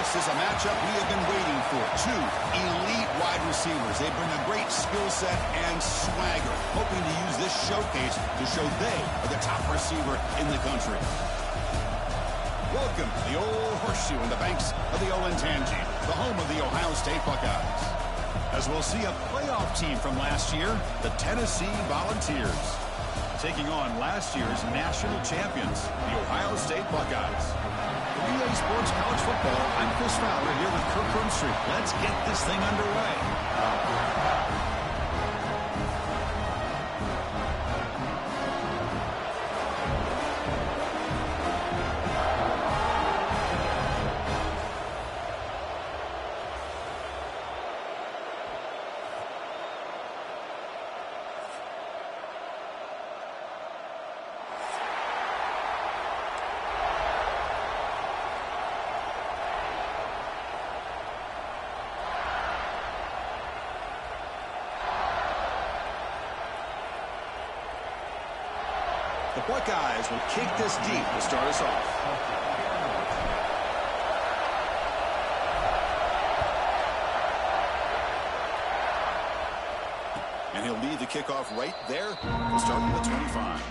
This is a matchup we have been waiting for. Two elite wide receivers. They bring a great skill set and swagger, hoping to use this showcase to show they are the top receiver in the country. Welcome to the Old Horseshoe in the banks of the Olentangy, the home of the Ohio State Buckeyes. As we'll see a playoff team from last year, the Tennessee Volunteers, taking on last year's national champions, the Ohio State Buckeyes. EA Sports College Football, I'm Chris Fowler here with Kirk Herbstreit. Let's get this thing underway. The Buckeyes will kick this deep to start us off. And he'll lead the kickoff right there. We'll start at the 25.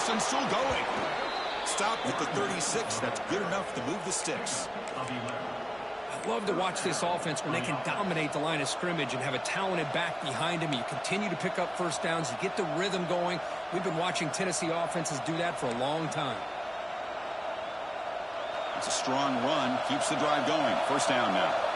And still going. Stopped at the 36. That's good enough to move the sticks. I love to watch this offense when they can dominate the line of scrimmage and have a talented back behind him. You continue to pick up first downs. You get the rhythm going. We've been watching Tennessee offenses do that for a long time. It's a strong run. Keeps the drive going. First down now.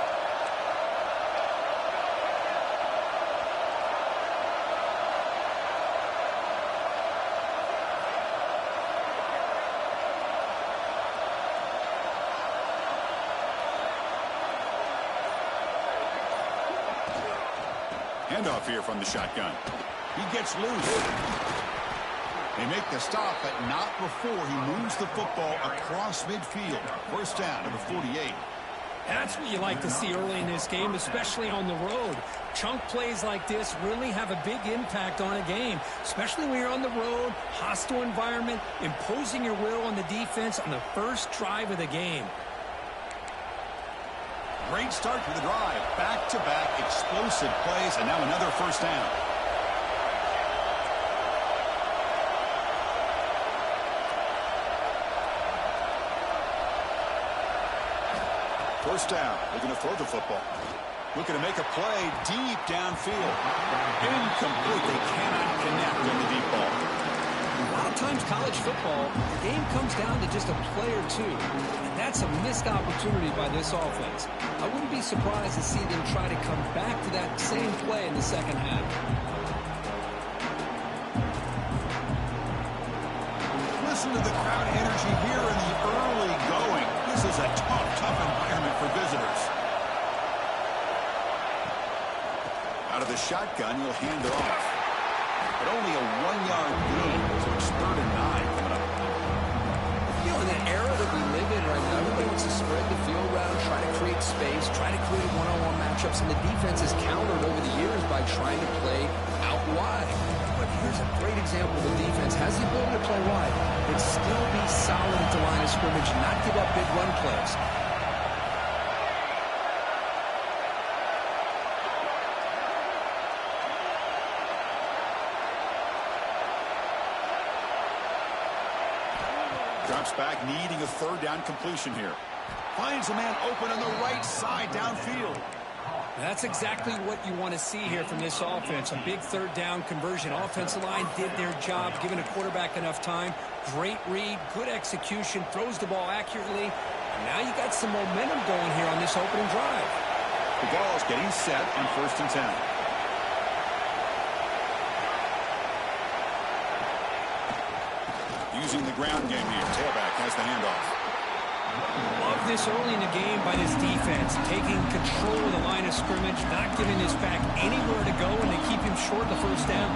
Handoff here from the shotgun. He gets loose. They make the stop, but not before he moves the football across midfield. First down to the 48. That's what you like to see early in this game, especially on the road. Chunk plays like this really have a big impact on a game, especially when you're on the road, hostile environment, imposing your will on the defense on the first drive of the game. Great start to the drive. Back-to-back explosive plays, and now another first down. First down. Looking to throw the football. Looking to make a play deep downfield. Incomplete. They cannot connect on the deep ball. A lot of times college football, the game comes down to just a play or two. And that's a missed opportunity by this offense. I wouldn't be surprised to see them try to come back to that same play in the second half. Listen to the crowd energy here in the early going. This is a tough environment for visitors. Out of the shotgun, you'll hand it off. But only a 1-yard gain, so it's 3rd and 9 coming up. You know, in the era that we live in right now, everybody wants to spread the field around, try to create space, try to create one-on-one matchups, and the defense has countered over the years by trying to play out wide. But here's a great example. The defense has the ability to play wide, but still be solid at the line of scrimmage, not give up big run plays. Drops back, needing a 3rd down completion here. Finds a man open on the right side downfield. That's exactly what you want to see here from this offense. A big 3rd down conversion. Offensive line did their job, giving a quarterback enough time. Great read, good execution, throws the ball accurately. And now you got some momentum going here on this opening drive. The ball is getting set on 1st and 10. Using the ground game here. Tailback has the handoff. Love this early in the game by this defense, taking control of the line of scrimmage, not giving this back anywhere to go, and they keep him short of the first down.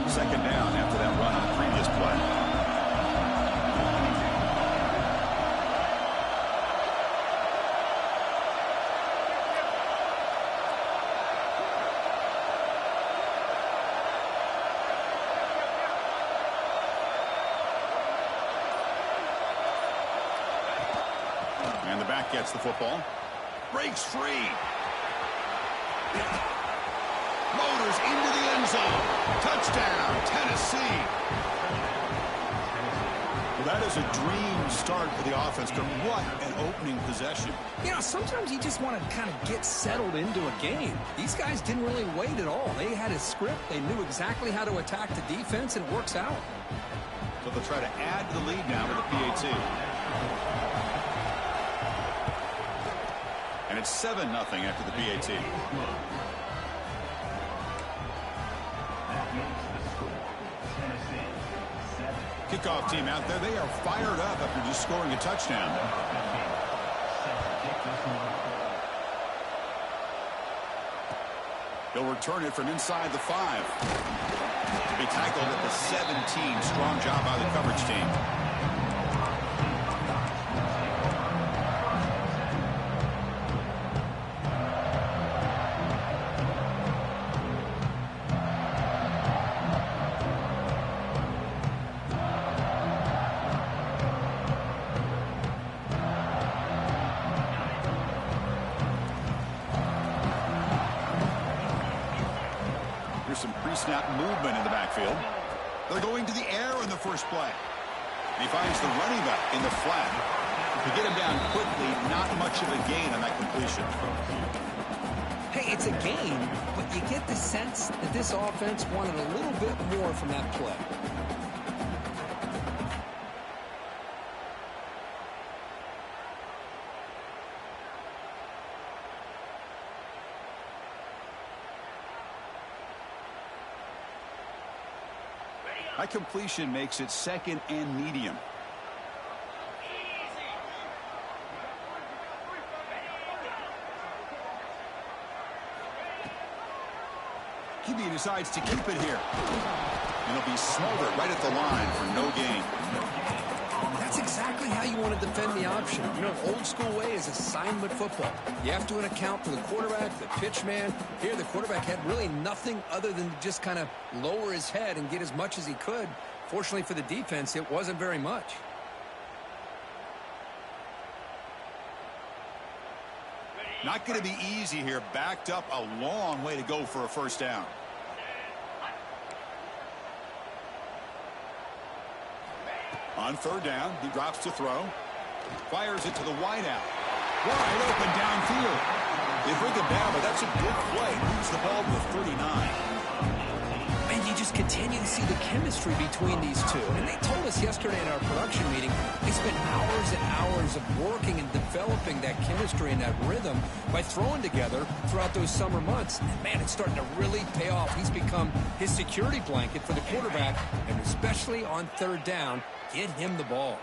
Second down after that run on the previous play. And the back gets the football. Breaks free. Motors into the end zone. Touchdown, Tennessee. Well, that is a dream start for the offense. What an opening possession. You know, sometimes you just want to kind of get settled into a game. These guys didn't really wait at all. They had a script. They knew exactly how to attack the defense, and it works out. So they'll try to add to the lead now with the PAT. And it's 7-0 after the PAT. Kickoff team out there, they are fired up after just scoring a touchdown. He'll return it from inside the 5. To be tackled at the 17. Strong job by the coverage team. Here's some pre-snap movement in the backfield. They're going to the air in the first play. And he finds the running back in the flat. To get him down quickly, not much of a gain on that completion. Hey, it's a gain, but you get the sense that this offense wanted a little bit more from that play. That completion makes it second and medium. QB decides to keep it here. And he'll be smothered right at the line for no gain. That's exactly how you want to defend the option. You know, an old school way is assignment football. You have to account for the quarterback, the pitch man. Here, the quarterback had really nothing other than just kind of lower his head and get as much as he could. Fortunately for the defense, it wasn't very much. Not going to be easy here. Backed up a long way to go for a first down. On third down, he drops to throw. Fires it to the wideout. Wide open downfield. They bring him down, but that's a good play. Moves the ball to the 39. And you just continue to see the chemistry between these two. And they told us yesterday in our production meeting, they spent hours and hours of working and developing that chemistry and that rhythm by throwing together throughout those summer months. And man, it's starting to really pay off. He's become his security blanket for the quarterback, and especially on third down, get him the ball.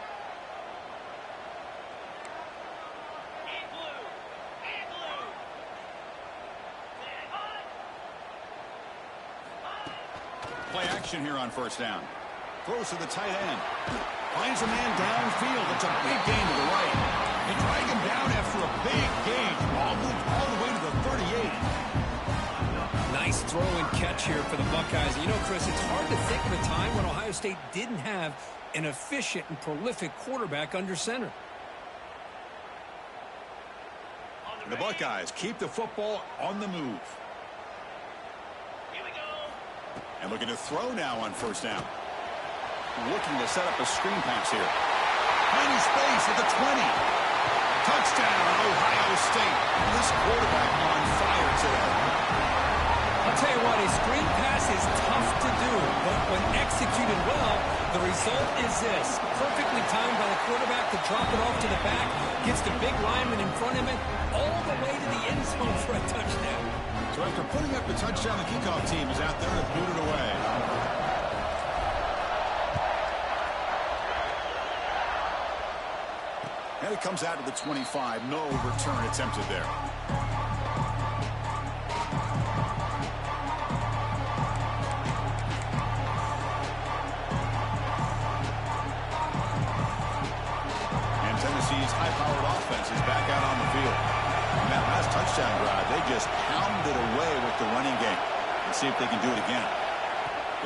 Play action here on first down. Throws to the tight end. Finds a man downfield. It's a big gain to the right. They drag him down after a big gain. Ball moved all the way to the 38. Nice throw and catch here for the Buckeyes. You know, Chris, it's hard to think of a time when Ohio State didn't have an efficient and prolific quarterback under center. The Buckeyes keep the football on the move. And looking to throw now on first down. Looking to set up a screen pass here. Tiny space at the 20. Touchdown, Ohio State. This quarterback on fire today. I'll tell you what, a screen pass is tough to do, but when executed well, the result is this. Perfectly timed by the quarterback to drop it off to the back. Gets the big lineman in front of him all the way to the end zone for a touchdown. So after putting up the touchdown, the kickoff team is out there to boot it away. And it comes out to the 25. No return attempted there. And Tennessee's high-powered offense is back out on the field. On that last touchdown drive, they just pounded away with the running game. Let's see if they can do it again.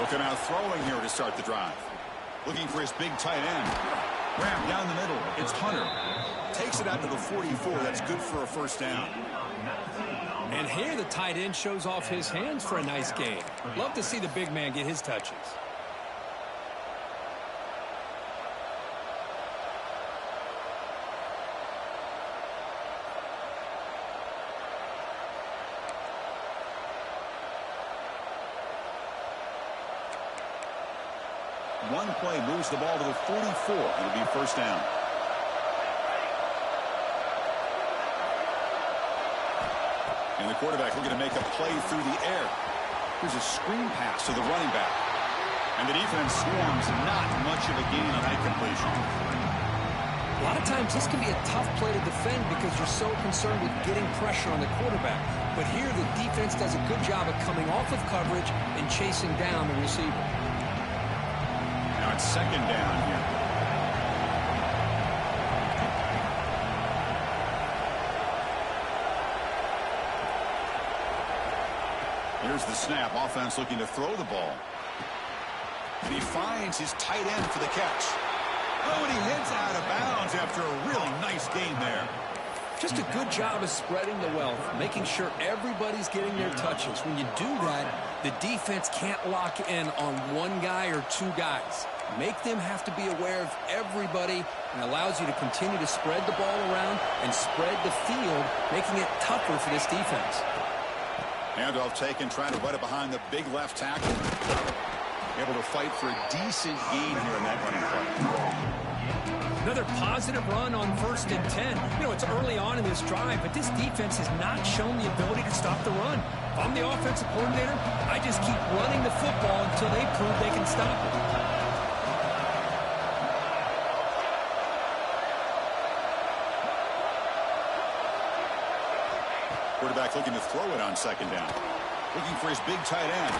Looking out throwing here to start the drive. Looking for his big tight end. Grab down the middle. It's Hunter. Takes it out to the 44. That's good for a first down. And here the tight end shows off his hands for a nice game. Love to see the big man get his touches. One play moves the ball to the 44. It'll be first down. And the quarterback looking to make a play through the air. Here's a screen pass to the running back. And the defense swarms, not much of a gain on that completion. A lot of times this can be a tough play to defend because you're so concerned with getting pressure on the quarterback. But here the defense does a good job of coming off of coverage and chasing down the receiver. Now it's second down here. Here's the snap. Offense looking to throw the ball. And he finds his tight end for the catch. Oh, and he heads out of bounds after a really nice game there. Just a good job of spreading the wealth, making sure everybody's getting their touches. When you do that, the defense can't lock in on one guy or two guys. Make them have to be aware of everybody and allows you to continue to spread the ball around and spread the field, making it tougher for this defense. Handoff taken, trying to run it behind the big left tackle. Able to fight for a decent gain here in that running play. Another positive run on 1st and 10. You know, it's early on in this drive, but this defense has not shown the ability to stop the run. If I'm the offensive coordinator, I just keep running the football until they prove they can stop it. Quarterback looking to throw it on second down. Looking for his big tight end.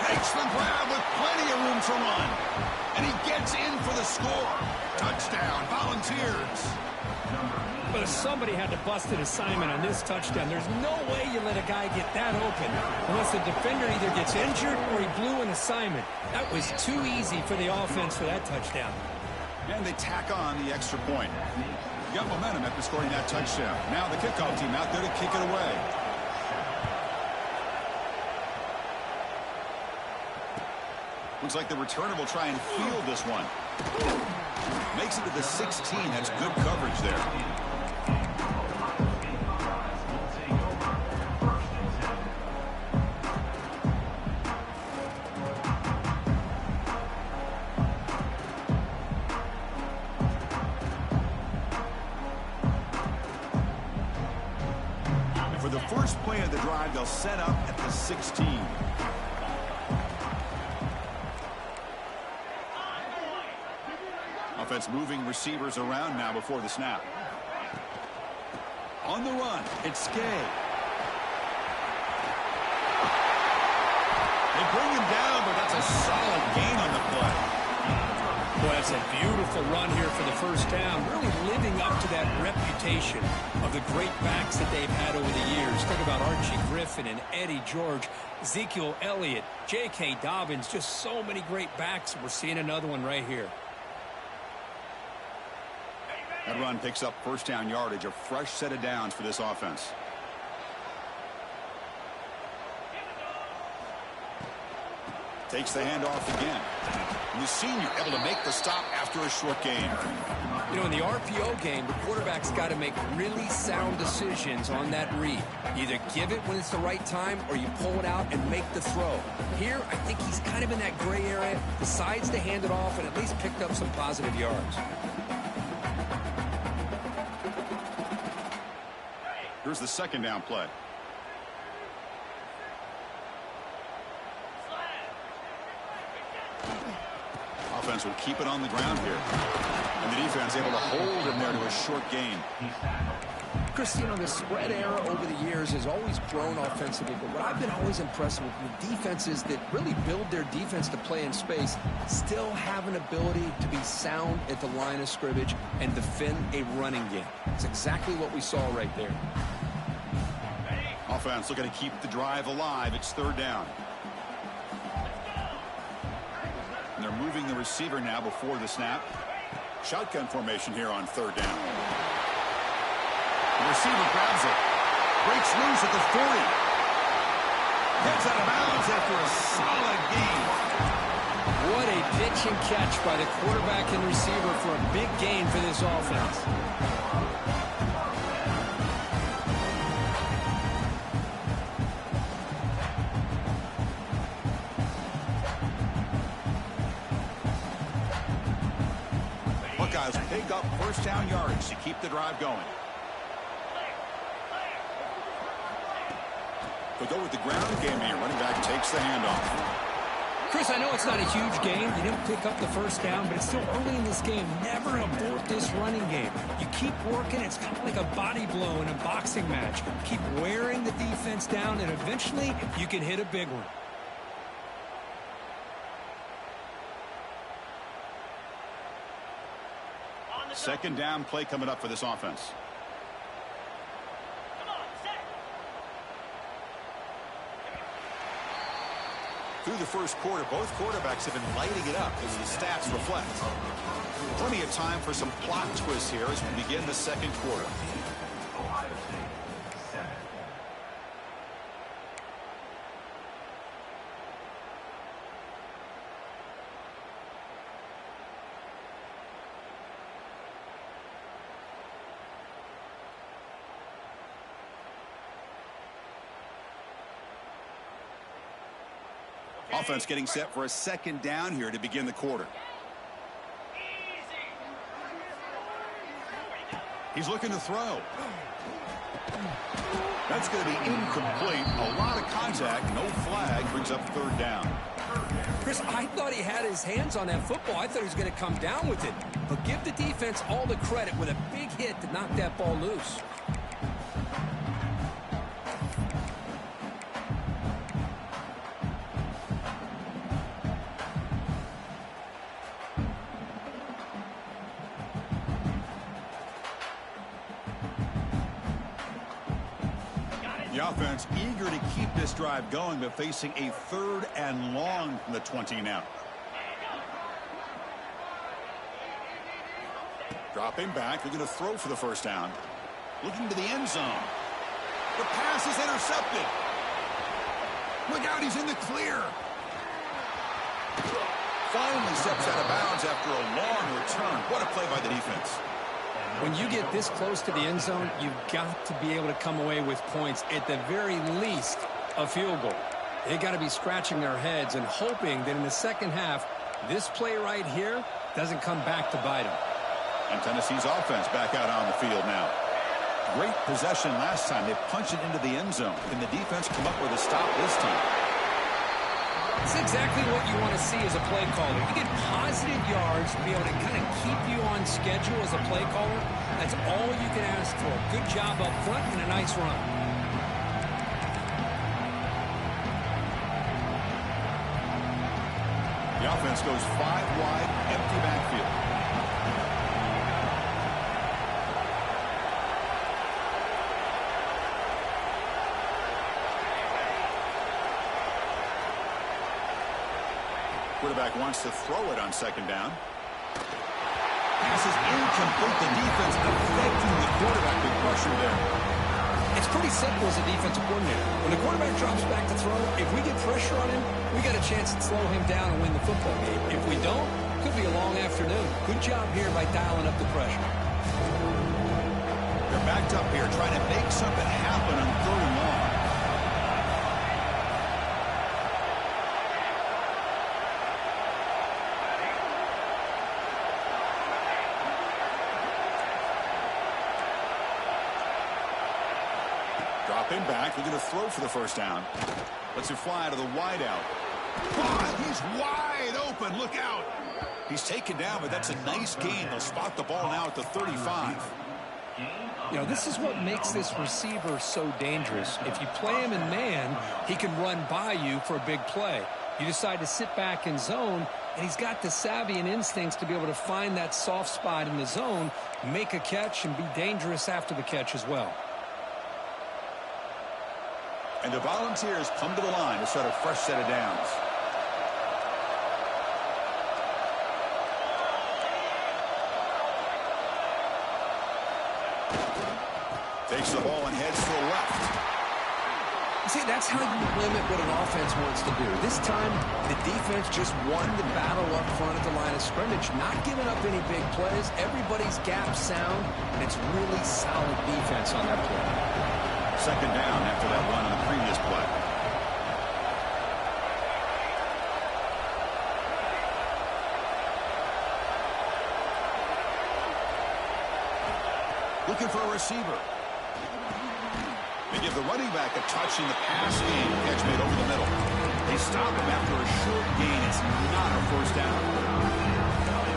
Takes the grab with plenty of room to run. And he gets in for the score. Touchdown, Volunteers. But if somebody had to bust an assignment on this touchdown, there's no way you let a guy get that open unless the defender either gets injured or he blew an assignment. That was too easy for the offense for that touchdown. And they tack on the extra point. Got momentum after scoring that touchdown. Now the kickoff team out there to kick it away. Looks like the returner will try and field this one. Makes it to the 16. That's good coverage there. For the first play of the drive, they'll set up at the 16. Offense moving receivers around now before the snap. On the run, it's Skay. They bring him down, but that's a solid gain on the play. Boy, that's a beautiful run here for the first down, really living up to that reputation of the great backs that they've had over the years. Think about Archie Griffin and Eddie George, Ezekiel Elliott, J.K. Dobbins, just so many great backs. We're seeing another one right here. That run picks up first down yardage, a fresh set of downs for this offense. Takes the handoff again. And the senior able to make the stop after a short gain. You know, in the RPO game, the quarterback's got to make really sound decisions on that read. Either give it when it's the right time or you pull it out and make the throw. Here, I think he's kind of in that gray area, decides to hand it off and at least picked up some positive yards. Here's the second down play. Offense will keep it on the ground here. And the defense able to hold him there to a short gain. Chris, you know, the spread era over the years has always grown offensively, but what I've been always impressed with the defenses that really build their defense to play in space still have an ability to be sound at the line of scrimmage and defend a running game. It's exactly what we saw right there. Offense looking to keep the drive alive. It's third down. And they're moving the receiver now before the snap. Shotgun formation here on third down. The receiver grabs it. Breaks loose at the 40. Gets out of bounds after a solid gain. What a pitch and catch by the quarterback and receiver for a big gain for this offense. Buckeyes pick up first down yards to keep the drive going. They'll go with the ground game here. Running back takes the handoff. Chris, I know it's not a huge game. You didn't pick up the first down, but it's still early in this game. Never abort this running game. You keep working. It's kind of like a body blow in a boxing match. Keep wearing the defense down, and eventually you can hit a big one. Second down play coming up for this offense. Through the first quarter, both quarterbacks have been lighting it up as the stats reflect. Plenty of time for some plot twists here as we begin the second quarter. Offense getting set for a second down here to begin the quarter. He's looking to throw. That's going to be incomplete. A lot of contact. No flag. Brings up third down. Chris, I thought he had his hands on that football. I thought he was going to come down with it. But give the defense all the credit with a big hit to knock that ball loose. The offense eager to keep this drive going, but facing a third and long from the 20 now. Dropping back, looking to throw for the first down. Looking to the end zone. The pass is intercepted. Look out, he's in the clear. Finally steps out of bounds after a long return. What a play by the defense. When you get this close to the end zone, you've got to be able to come away with points, at the very least, a field goal. They got to be scratching their heads and hoping that in the second half, this play right here doesn't come back to bite them. And Tennessee's offense back out on the field now. Great possession last time. They punched it into the end zone. Can the defense come up with a stop this time? It's exactly what you want to see as a play caller. You get positive yards to be able to kind of keep you on schedule as a play caller. That's all you can ask for. Good job up front and a nice run. The offense goes 5 wide, empty backfield. Quarterback wants to throw it on second down. Pass is incomplete. The defense affecting the quarterback with pressure there. It's pretty simple as a defensive coordinator. When When the quarterback drops back to throw, if we get pressure on him, we got a chance to slow him down and win the football game. If we don't, could be a long afternoon. Good job here by dialing up the pressure. They're backed up here trying to make something happen on 3rd and long. Dropping back, they're going to throw for the first down. Lets it fly to the wideout. Oh, he's wide open. Look out. He's taken down, but that's a nice gain. They'll spot the ball now at the 35. You know, this is what makes this receiver so dangerous. If you play him in man, he can run by you for a big play. You decide to sit back in zone, and he's got the savvy and instincts to be able to find that soft spot in the zone, make a catch, and be dangerous after the catch as well. And the Volunteers come to the line to start a fresh set of downs. Takes the ball and heads to the left. See, that's how you limit what an offense wants to do. This time, the defense just won the battle up front at the line of scrimmage, not giving up any big plays. Everybody's gap sound, and it's really solid defense on that play. 2nd down after that run on the previous play. Looking for a receiver. They give the running back a touch in the pass game. Catch made over the middle. They stop him after a short gain. It's not a 1st down.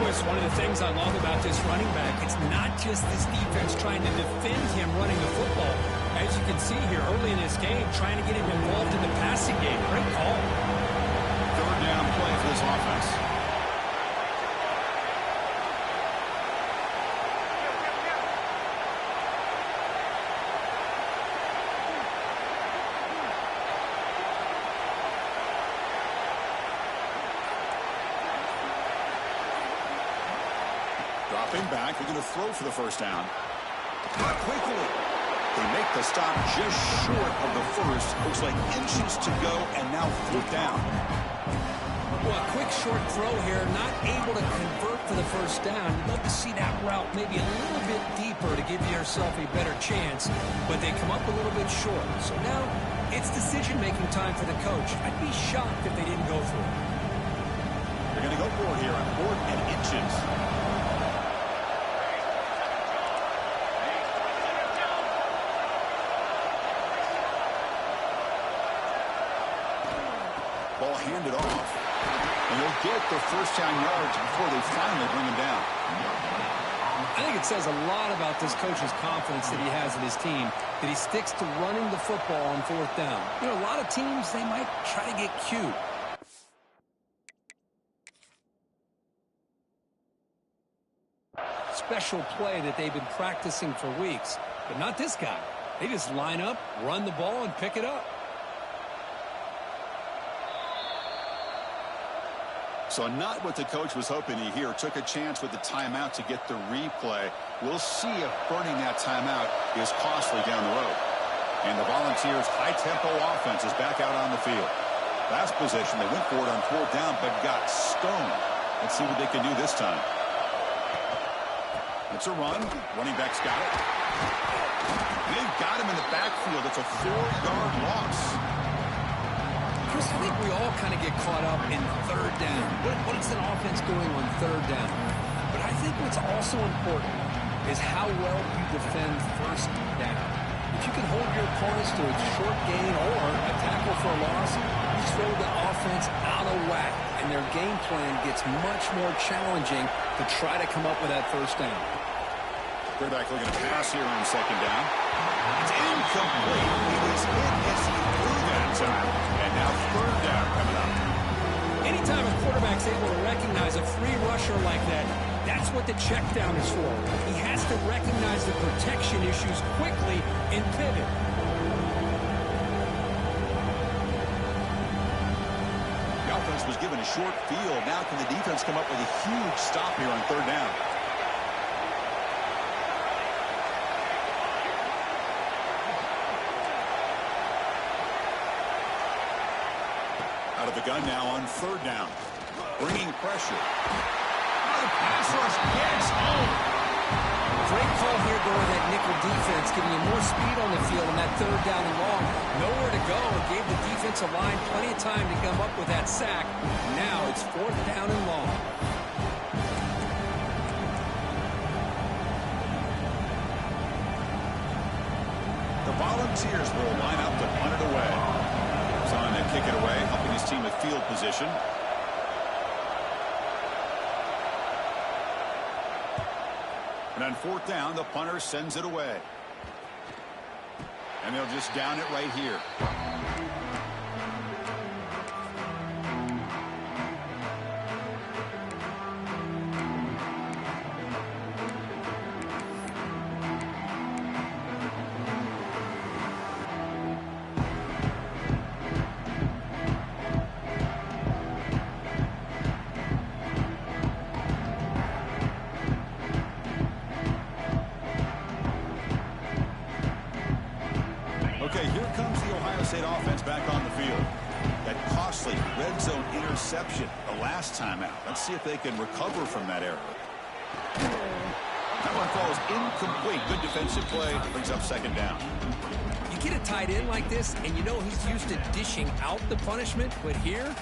It's one of the things I love about this running back. It's not just this defense trying to defend him running the football. As you can see here early in this game, trying to get him involved in the passing game. Great call. 3rd down play for this offense. Dropping back, they're going to throw for the first down. Not quickly. They make the stop just short of the first. Looks like inches to go, and now 4th down. Well, a quick short throw here, not able to convert for the first down. You'd love to see that route maybe a little bit deeper to give yourself a better chance, but they come up a little bit short. So now it's decision-making time for the coach. I'd be shocked if they didn't go for it. They're going to go for it here on 4th and inches. Ball handed off. And they'll get their 1st down yards before they finally bring him down. I think it says a lot about this coach's confidence that he has in his team, that he sticks to running the football on 4th down. You know, a lot of teams, they might try to get cute. Special play that they've been practicing for weeks, but not this guy. They just line up, run the ball, and pick it up. So not what the coach was hoping to hear. Took a chance with the timeout to get the replay. We'll see if burning that timeout is costly down the road. And the Volunteers' high-tempo offense is back out on the field. Last possession, they went for it on 4th down, but got stoned. Let's see what they can do this time. It's a run. Running back's got it. They've got him in the backfield. It's a 4-yard loss. Chris, I think we all kind of get caught up in 3rd down. What is an offense doing on 3rd down? But I think what's also important is how well you defend 1st down. If you can hold your opponents to a short gain or a tackle for a loss, you throw the offense out of whack, and their game plan gets much more challenging to try to come up with that 1st down. Quarterback looking to pass here on 2nd down. It's incomplete. He was hit as he threw that time. And now 3rd down coming up. Anytime a quarterback's able to recognize a free rusher like that, that's what the check down is for. He has to recognize the protection issues quickly and pivot. The offense was given a short field. Now can the defense come up with a huge stop here on 3rd down? Out of the gun now on third down. Bringing pressure. Oh, the pass rush gets home. Great call here going that nickel defense, giving you more speed on the field on that third down and long. Nowhere to go. It gave the defensive line plenty of time to come up with that sack. Now it's fourth down and long. The Volunteers will line up to punt it away. He's on to kick it away, helping his team with field position. And on fourth down, the punter sends it away. And they'll just down it right here. Okay, here comes the Ohio State offense back on the field. That costly red zone interception the last time out. Let's see if they can recover from that error. That one falls incomplete. Good defensive play. Brings up second down. You get a tight end like this, and you know he's used to dishing out the punishment, but here,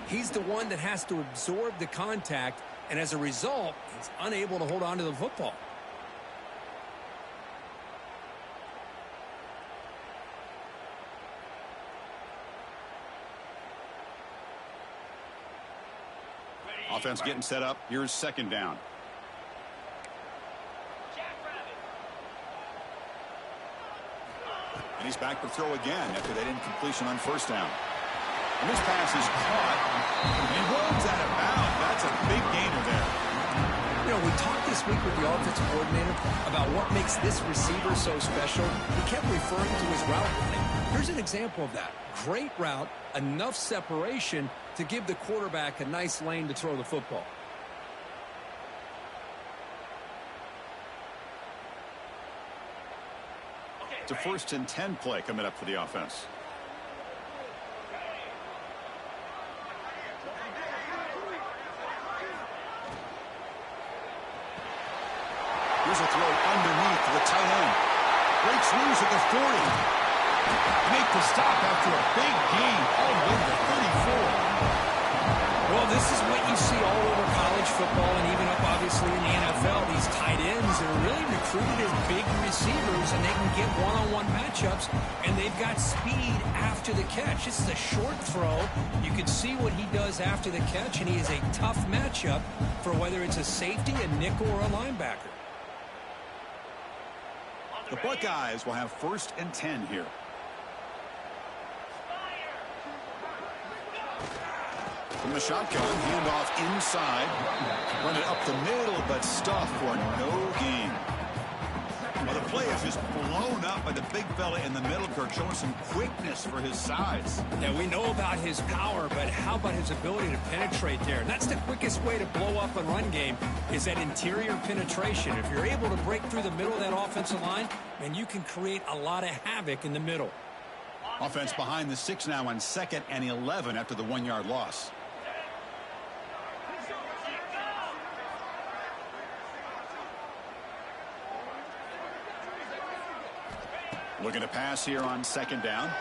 he's the one that has to absorb the contact, and as a result, he's unable to hold on to the football. Offense getting set up. Here's second down. And he's back to throw again after that incompletion on first down. And this pass is caught. And he rolls out of bounds. That's a big gainer there. You know, we talked this week with the offensive coordinator about what makes this receiver so special. He kept referring to his route running. Here's an example of that. Great route, enough separation to give the quarterback a nice lane to throw the football. It's a 1st and 10 play coming up for the offense. Here's a throw underneath to the tight end. Breaks loose at the 40. Make the stop after a big gain all the way to the 34. Well, this is what you see all over college football and even up, obviously, in the NFL. These tight ends are really recruited as big receivers, and they can get one-on-one matchups, and they've got speed after the catch. This is a short throw. You can see what he does after the catch, and he is a tough matchup for whether it's a safety, a nickel, or a linebacker. The Buckeyes will have 1st and 10 here. From the shotgun, handoff inside. Run it up the middle, but stuffed for no gain. Well, the play is just blown up by the big fella in the middle, Kirk, showing some quickness for his size. Yeah, we know about his power, but how about his ability to penetrate there? And that's the quickest way to blow up a run game, is that interior penetration. If you're able to break through the middle of that offensive line, then you can create a lot of havoc in the middle. Offense behind the 6 now on 2nd and 11 after the 1-yard loss. Looking to pass here on 2nd down.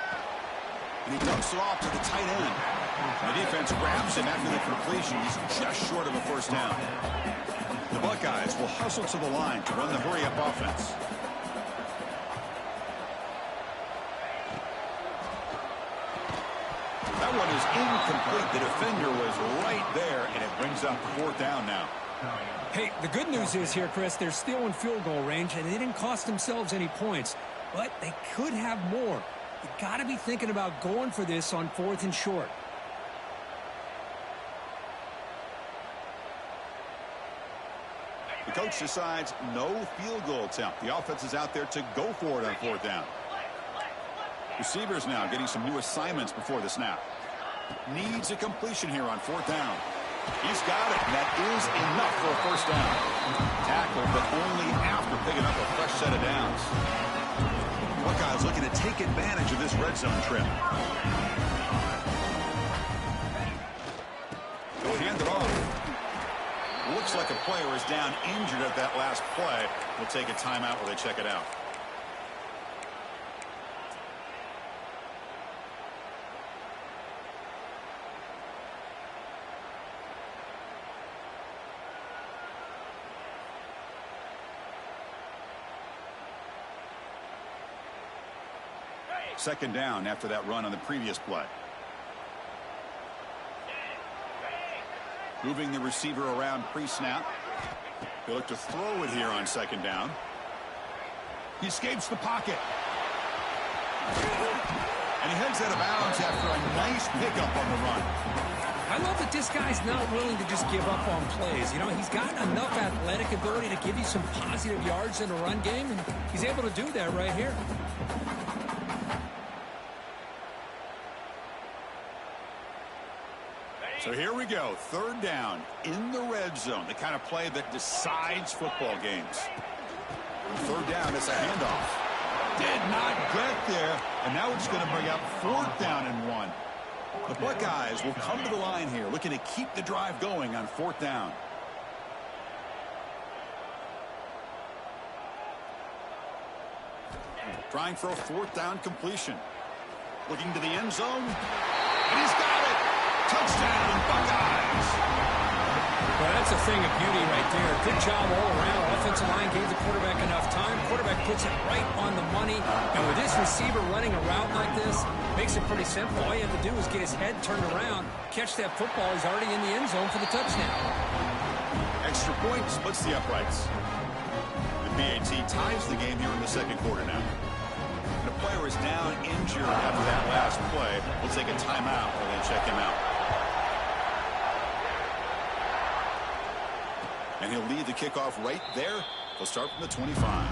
And he dumps it off to the tight end. The defense grabs him after the completion. He's just short of a 1st down. The Buckeyes will hustle to the line to run the hurry-up offense. That one is incomplete. The defender was right there, and it brings up 4th down now. Hey, the good news is here, Chris, they're still in field goal range, and they didn't cost themselves any points. But they could have more. You got to be thinking about going for this on 4th and short. The coach decides no field goal attempt. The offense is out there to go for it on 4th down. Receivers now getting some new assignments before the snap. Needs a completion here on 4th down. He's got it, and that is enough for a 1st down. Tackle, but only after picking up a fresh set of downs. Buckeyes looking to take advantage of this red zone trip. hand it off. Looks like a player is down injured at that last play. We'll take a timeout while they check it out. Second down after that run on the previous play. Moving the receiver around pre-snap. They look to throw it here on second down. He escapes the pocket. And he heads out of bounds after a nice pickup on the run. I love that this guy's not willing to just give up on plays. You know, he's got enough athletic ability to give you some positive yards in a run game, and he's able to do that right here. So here we go, third down in the red zone, the kind of play that decides football games. Third down, it's a handoff. Did not get there, and now it's going to bring up fourth down and 1. The Buckeyes will come to the line here, looking to keep the drive going on fourth down. Trying for a fourth down completion. Looking to the end zone, and he's got it. Touchdown, Buckeyes! Well, that's a thing of beauty right there. Good job all around. Offensive line gave the quarterback enough time. Quarterback puts it right on the money. And with this receiver running a route like this, makes it pretty simple. All you have to do is get his head turned around, catch that football. He's already in the end zone for the touchdown. Extra point splits the uprights. The BAT ties the game here in the second quarter now. The player is down injured after that last play. We'll take a timeout while they check him out. And he'll lead the kickoff right there. He'll start from the 25.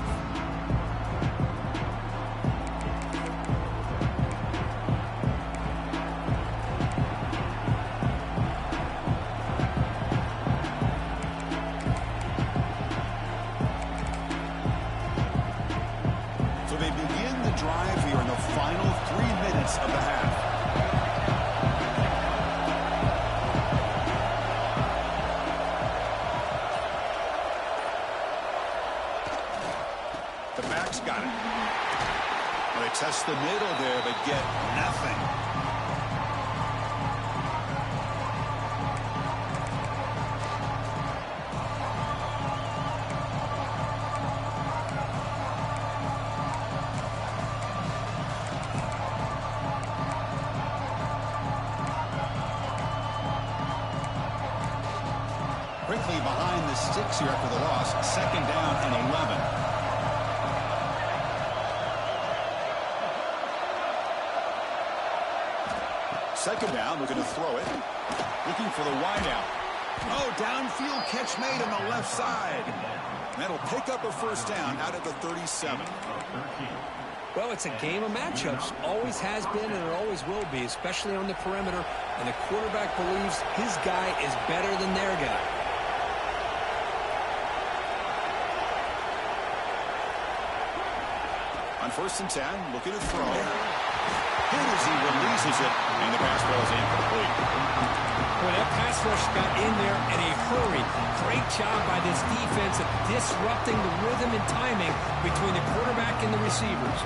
So they begin the drive here in the final 3 minutes of the half. The back's got it. Well, they test the middle there, but get nothing. Quickly behind the sticks here after the loss. Second down and 11. Second down, looking to throw it. Looking for the wideout. Oh, downfield catch made on the left side. That'll pick up a first down out at the 37. Well, it's a game of matchups. Always has been and it always will be, especially on the perimeter. And the quarterback believes his guy is better than their guy. On first and 10, looking to throw. Hit as he releases it, and the pass ball is incomplete. Well, that pass rush got in there in a hurry. Great job by this defense at disrupting the rhythm and timing between the quarterback and the receivers.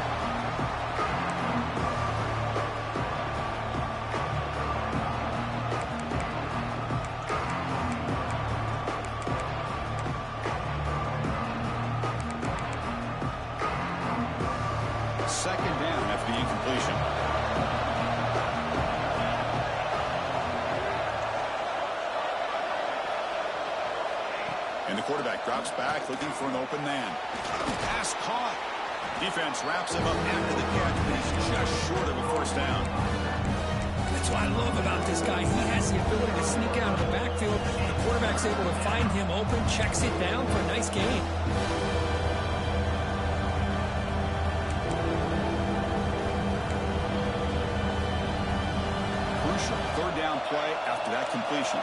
Second down after the incompletion. And the quarterback drops back, looking for an open man. Pass caught. Defense wraps him up after the catch, but he's just short of a first down. That's what I love about this guy. He has the ability to sneak out of the backfield. The quarterback's able to find him open, checks it down for a nice gain. Crucial third down play after that completion.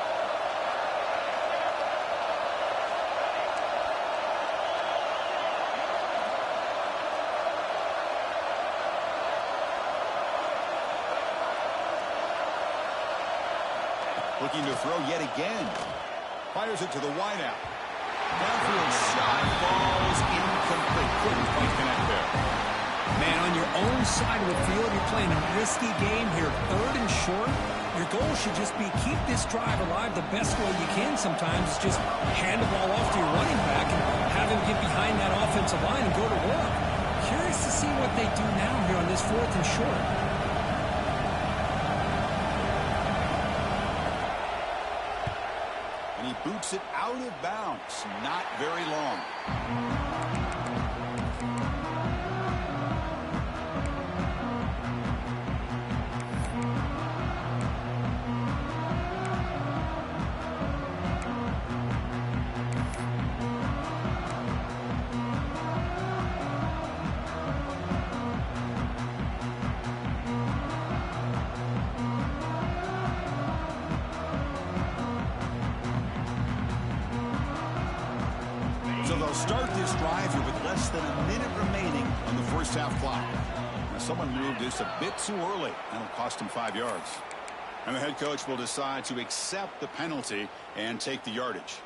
Looking to throw yet again. Fires it to the wideout. Downfield shot falls incomplete. Couldn't quite connect there. Man, on your own side of the field, you're playing a risky game here. 3rd and short. Your goal should just be keep this drive alive the best way you can sometimes. Just hand the ball off to your running back and have him get behind that offensive line and go to work. Curious to see what they do now here on this 4th and short. And he boots it out of bounds. Not very long. So they'll start this drive here with less than a minute remaining on the first half clock. Now someone moved this a bit too early. That'll cost him 5 yards. And the head coach will decide to accept the penalty and take the yardage.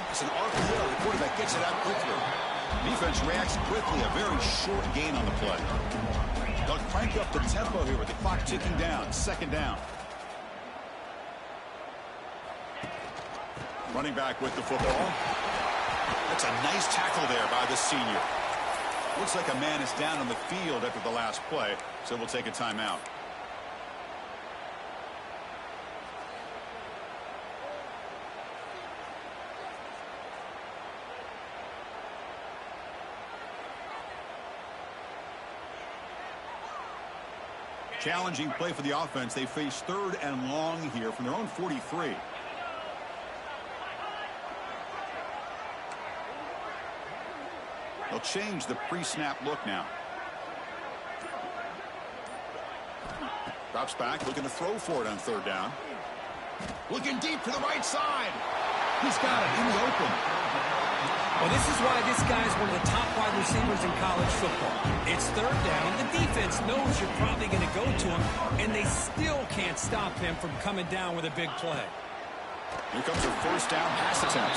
It's an RPO. The quarterback gets it out quickly. Defense reacts quickly. A very short gain on the play. They'll crank up the tempo here with the clock ticking down. 2nd down. Running back with the football. That's a nice tackle there by the senior. Looks like a man is down on the field after the last play, so we'll take a timeout. Challenging play for the offense. They face 3rd and long here from their own 43. They'll change the pre-snap look now. Drops back, looking to throw for it on 3rd down. Looking deep to the right side. He's got it in the open. Well, this is why this guy is one of the top wide receivers in college football. It's 3rd down. The defense knows you're probably going to go to him, and they still can't stop him from coming down with a big play. Here comes a 1st down pass attempt.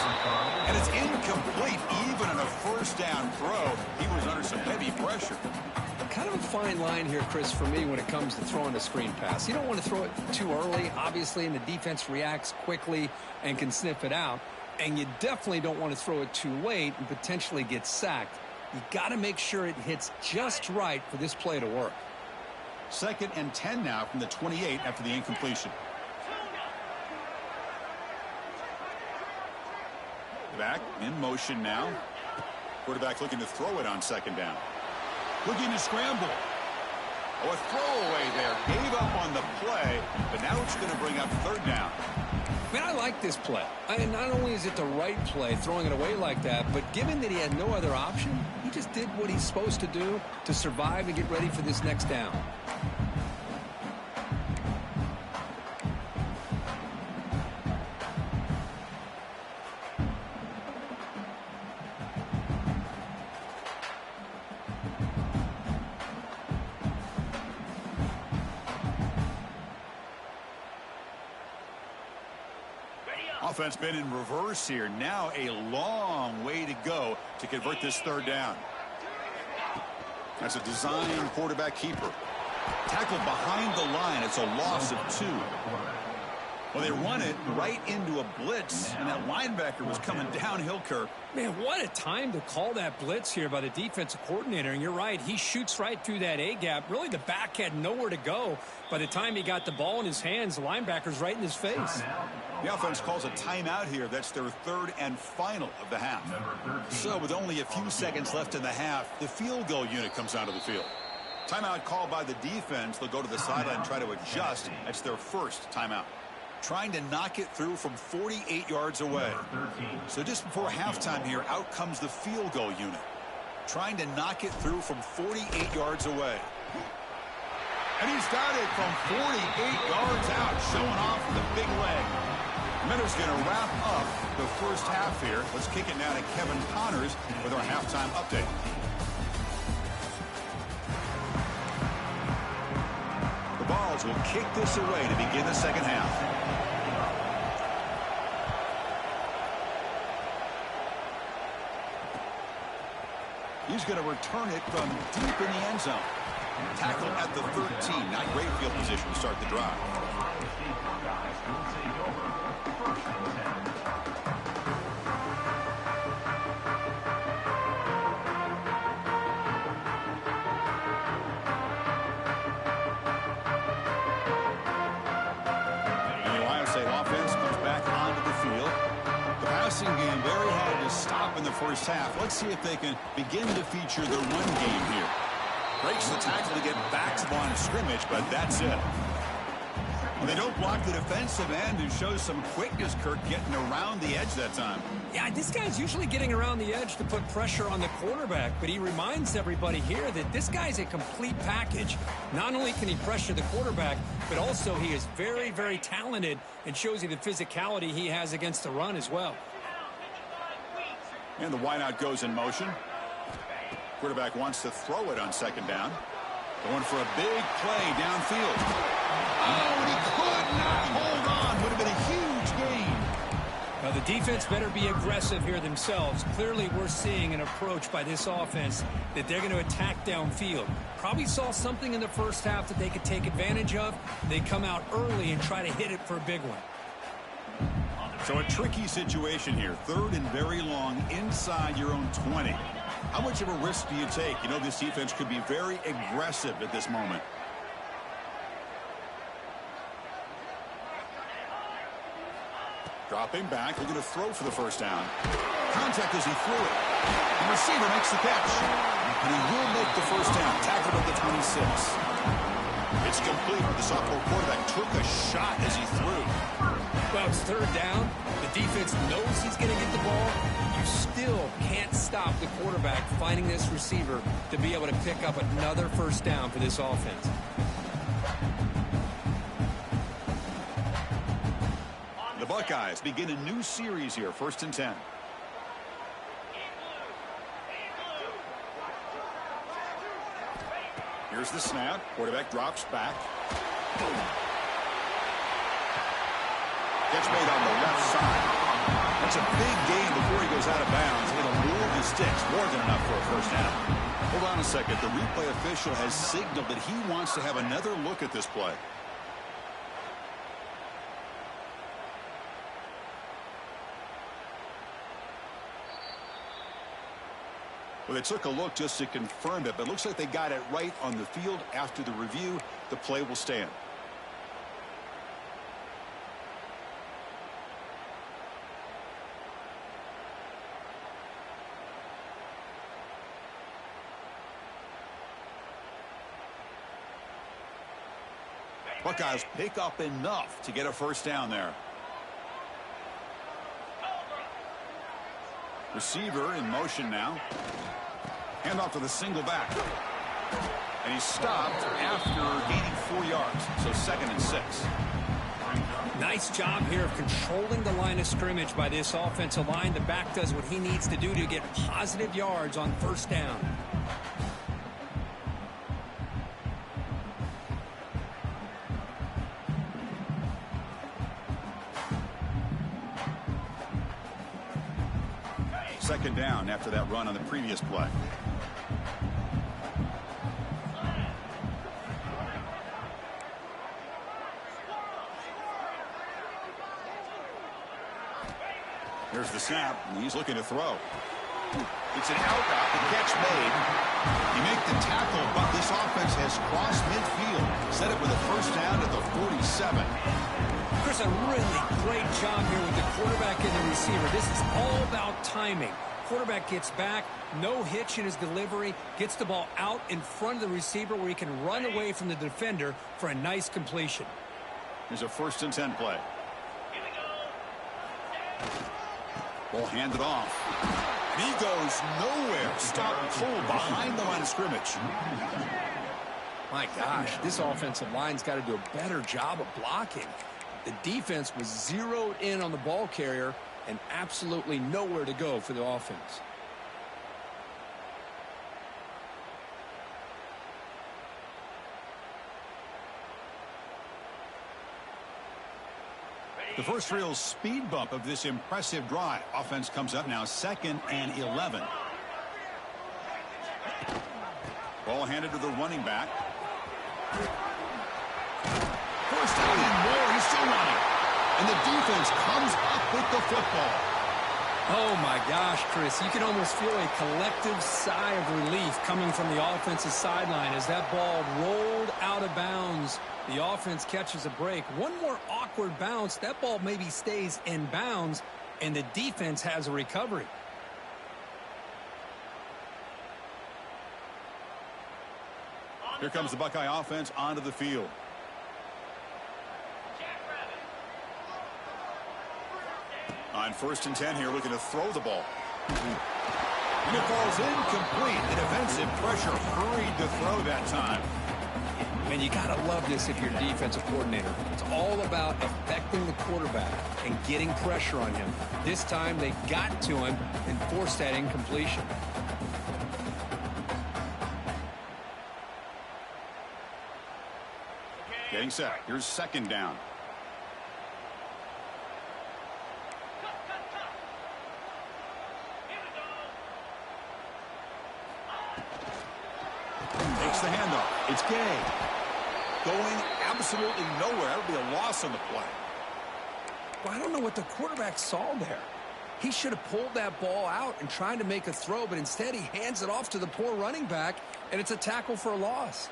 And it's incomplete. Even on a 1st down throw, he was under some heavy pressure. Kind of a fine line here, Chris, for me when it comes to throwing a screen pass. You don't want to throw it too early, obviously, and the defense reacts quickly and can sniff it out. And you definitely don't want to throw it too late and potentially get sacked. You got to make sure it hits just right for this play to work. 2nd and 10 now from the 28 after the incompletion. Back in motion now. Quarterback looking to throw it on 2nd down. Looking to scramble. Oh, a throwaway there. Gave up on the play, but now it's going to bring up 3rd down. Man, I like this play. Not only is it the right play, throwing it away like that, but given that he had no other option, he just did what he's supposed to do to survive and get ready for this next down. Offense been in reverse here. Now a long way to go to convert this 3rd down. That's a design quarterback keeper. Tackled behind the line. It's a loss of 2. Well, they run it right into a blitz, and that linebacker was coming downhill, Kirk. Man, what a time to call that blitz here by the defensive coordinator. And you're right, he shoots right through that A-gap. Really, the back had nowhere to go. By the time he got the ball in his hands, the linebacker's right in his face. The offense calls a timeout here. That's their 3rd and final of the half. So with only a few seconds left in the half, the field goal unit comes out of the field. Timeout called by the defense. They'll go to the sideline and try to adjust. That's their 1st timeout. Trying to knock it through from 48 yards away. So just before halftime here, out comes the field goal unit. trying to knock it through from 48 yards away. And he's got it from 48 yards out, showing off the big leg. Miller's going to wrap up the first half here. Let's kick it now to Kevin Connors with our halftime update. The Vols will kick this away to begin the second half. He's going to return it from deep in the end zone. Tackle at the 13. Not great field position to start the drive. And the Ohio State offense comes back onto the field. The passing game very hard to stop in the first half. Let's see if they can begin to feature the run game here. Breaks the tackle to get back to the line of scrimmage, but that's it. They don't block the defensive end and shows some quickness, Kirk, getting around the edge that time. Yeah, this guy's usually getting around the edge to put pressure on the quarterback, but he reminds everybody here that this guy's a complete package. Not only can he pressure the quarterback, but also he is very, very talented and shows you the physicality he has against the run as well. And the wideout goes in motion. Quarterback wants to throw it on second down. Going for a big play downfield. Oh, and he could not hold on. Would have been a huge gain. Now, the defense better be aggressive here themselves. Clearly, we're seeing an approach by this offense that they're going to attack downfield. Probably saw something in the first half that they could take advantage of. They come out early and try to hit it for a big one. So a tricky situation here. Third and very long inside your own 20. How much of a risk do you take? You know, this defense could be very aggressive at this moment. Dropping back, looking to throw for the first down. Contact as he threw it. The receiver makes the catch. And he will make the first down. Tackled at the 26. It's complete. The sophomore quarterback took a shot as he threw. Well, it's third down. The defense knows he's going to get the ball. You still can't stop the quarterback finding this receiver to be able to pick up another first down for this offense. The Buckeyes begin a new series here, 1st and 10. Here's the snap. Quarterback drops back. Catch made on the left side. That's a big gain before he goes out of bounds. It'll move the sticks. More than enough for a first down. Hold on a second. The replay official has signaled that he wants to have another look at this play. Well, they took a look just to confirm it, but it looks like they got it right on the field. After the review, the play will stand. Buckeyes pick up enough to get a first down there. Receiver in motion now. Handoff to the single back. And he's stopped after gaining 4 yards. So 2nd and 6. Nice job here of controlling the line of scrimmage by this offensive line. The back does what he needs to do to get positive yards on first down. Second down after that run on the previous play. Here's the snap. He's looking to throw. It's an out route. The catch made. You make the tackle, but this offense has crossed midfield. Set it with a first down at the 47. Chris, a really great job here with the quarterback and the receiver. This is all about timing. Quarterback gets back, no hitch in his delivery, gets the ball out in front of the receiver where he can run away from the defender for a nice completion. Here's a 1st and 10 play. Ball handed off. He goes nowhere. Stop cold behind the line of scrimmage. My gosh, this offensive line's got to do a better job of blocking. The defense was zeroed in on the ball carrier and absolutely nowhere to go for the offense. The first real speed bump of this impressive drive. Offense comes up now 2nd and 11. Ball handed to the running back. First down and more. He's still running. And the defense comes up with the football. Oh, my gosh, Chris. You can almost feel a collective sigh of relief coming from the offensive sideline as that ball rolled out of bounds. The offense catches a break. One more awkward bounce. That ball maybe stays in bounds, and the defense has a recovery. Here comes the Buckeye offense onto the field. On 1st and 10 here, looking to throw the ball. And it falls incomplete. The defensive pressure hurried to throw that time. And you got to love this if you're a defensive coordinator. It's all about affecting the quarterback and getting pressure on him. This time they got to him and forced that incompletion. Getting set. Here's 2nd down. Takes the handoff. It's Gay. Going absolutely nowhere. That would be a loss on the play. Well, I don't know what the quarterback saw there. He should have pulled that ball out and tried to make a throw, but instead he hands it off to the poor running back, and it's a tackle for a loss.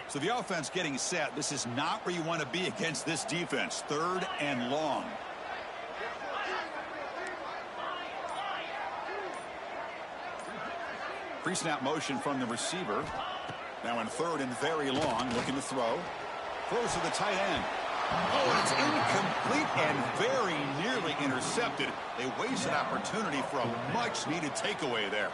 So the offense getting set. This is not where you want to be against this defense. 3rd and long. Pre-snap motion from the receiver. Now in 3rd and very long, looking to throw. Throws to the tight end. Oh, it's incomplete and very nearly intercepted. They wasted opportunity for a much-needed takeaway there.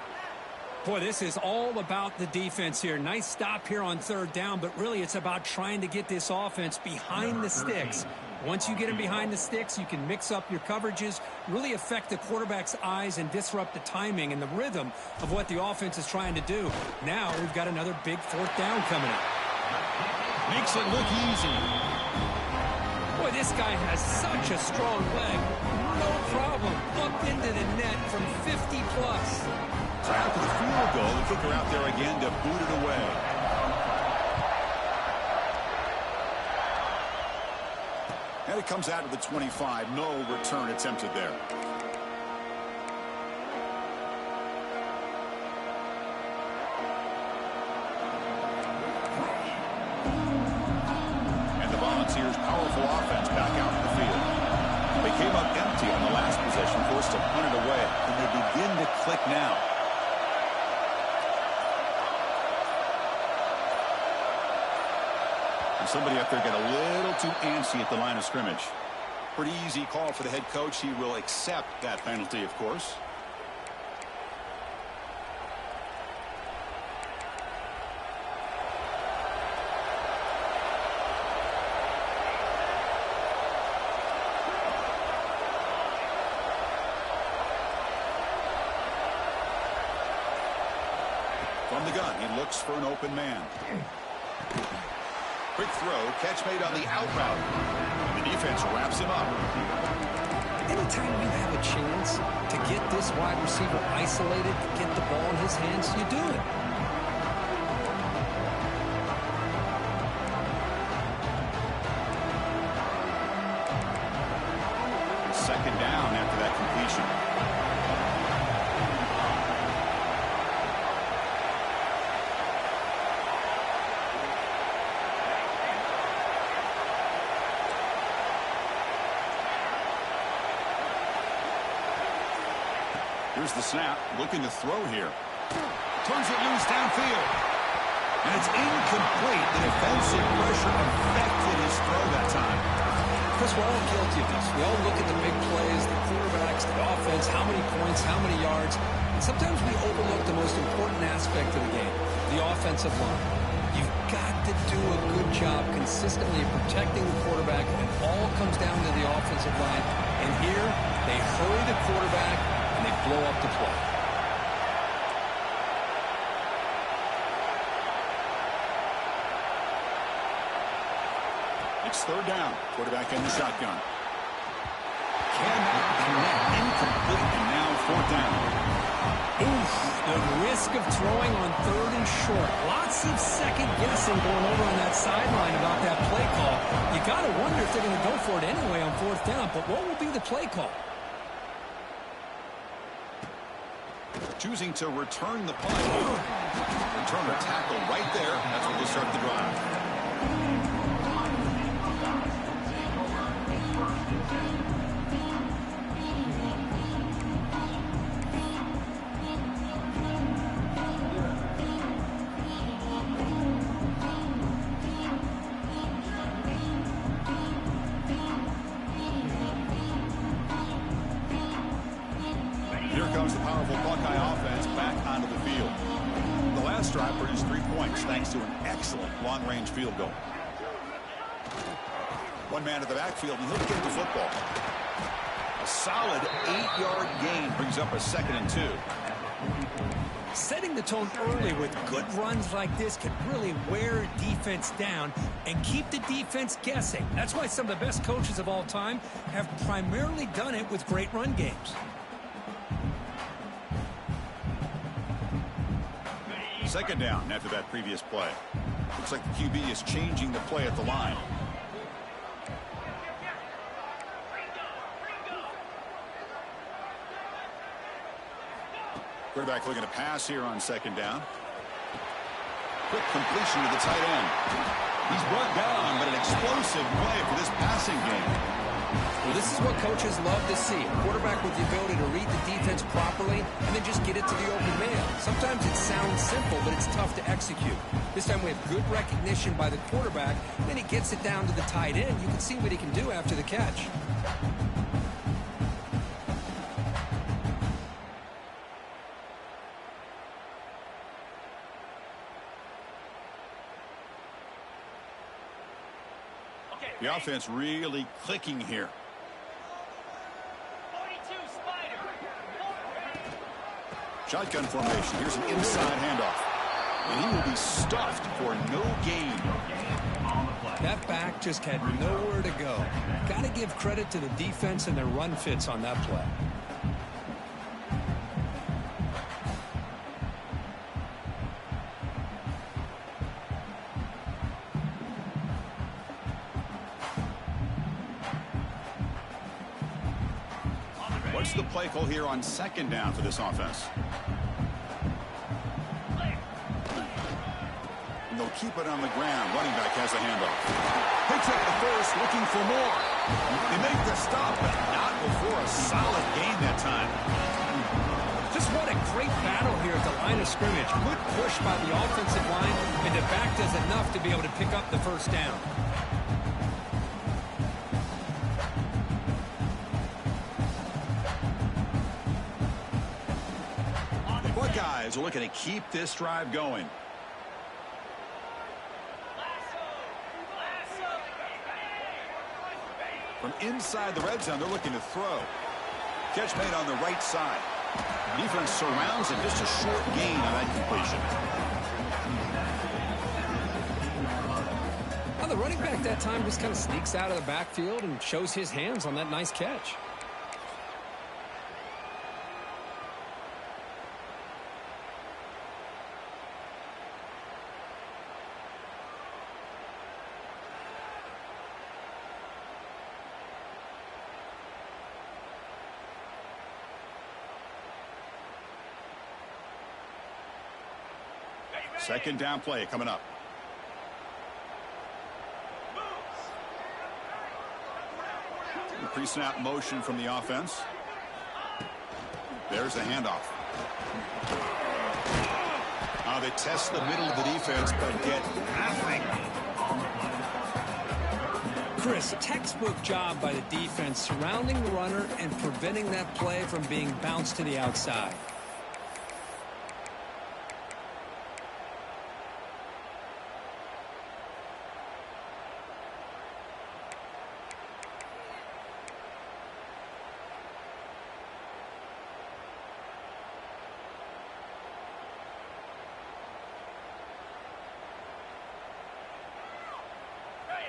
Boy, this is all about the defense here. Nice stop here on 3rd down, but really it's about trying to get this offense behind the sticks. Once you get them behind the sticks, you can mix up your coverages, really affect the quarterback's eyes and disrupt the timing and the rhythm of what the offense is trying to do. Now we've got another big 4th down coming up. Makes it look easy. Boy, this guy has such a strong leg. No problem. Up into the net from 50 plus. So after the field goal, the kicker out there again to boot it away. And it comes out to the 25. No return attempted there. And the Volunteers' powerful offense back out in the field. They came up empty on the last possession, forced to punt it away. And they begin to click now. Somebody up there got a little too antsy at the line of scrimmage. Pretty easy call for the head coach. He will accept that penalty, of course. From the gun, he looks for an open man. Quick throw, catch made on the out route. And the defense wraps him up. Anytime you have a chance to get this wide receiver isolated, get the ball in his hands, you do it. Second down after that completion. Here's the snap, looking to throw here. Turns it loose downfield. And it's incomplete. The defensive pressure affected his throw that time. Chris, we're all guilty of this. We all look at the big plays, the quarterbacks, the offense, how many points, how many yards. And sometimes we overlook the most important aspect of the game, the offensive line. You've got to do a good job consistently protecting the quarterback, and it all comes down to the offensive line. And here, they hurry the quarterback, and they blow up the play. It's third down. Quarterback in the shotgun. Cannot connect. Incomplete. And now fourth down. Oof, the risk of throwing on third and short. Lots of second guessing going over on that sideline about that play call. You got to wonder if they're going to go for it anyway on fourth down, but what will be the play call? Choosing to return the punt. Return a tackle right there. That's what will start the drive. Here comes the powerful Buckeye offense back onto the field. The last drive produced 3 points thanks to an excellent long-range field goal. One man at the backfield, and he'll get the football. A solid 8-yard gain brings up a 2nd and 2. Setting the tone early with good runs like this can really wear a defense down and keep the defense guessing. That's why some of the best coaches of all time have primarily done it with great run games. Second down after that previous play. Looks like the QB is changing the play at the line. Quarterback looking to pass here on second down. Quick completion to the tight end. He's brought down, but an explosive play for this passing game. Well, this is what coaches love to see. A quarterback with the ability to read the defense properly and then just get it to the open man. Sometimes it sounds simple, but it's tough to execute. This time we have good recognition by the quarterback, and then he gets it down to the tight end. You can see what he can do after the catch. The offense really clicking here. Shotgun formation. Here's an inside handoff. And he will be stuffed for no gain. That back just had nowhere to go. Got to give credit to the defense and their run fits on that play. What's the play call here on second down for this offense? And they'll keep it on the ground. Running back has a handoff. Picks up the first, looking for more. They make the stop, but not before a solid gain that time. Just what a great battle here at the line of scrimmage. Good push by the offensive line, and the back does enough to be able to pick up the first down. Buckeyes are looking to keep this drive going. From inside the red zone, they're looking to throw. Catch made on the right side. Defense surrounds him. Just a short gain on that completion. Well, the running back that time just kind of sneaks out of the backfield and shows his hands on that nice catch. Second down play coming up. Pre-snap motion from the offense. There's the handoff. They test the middle of the defense, but get nothing. Chris, textbook job by the defense surrounding the runner and preventing that play from being bounced to the outside.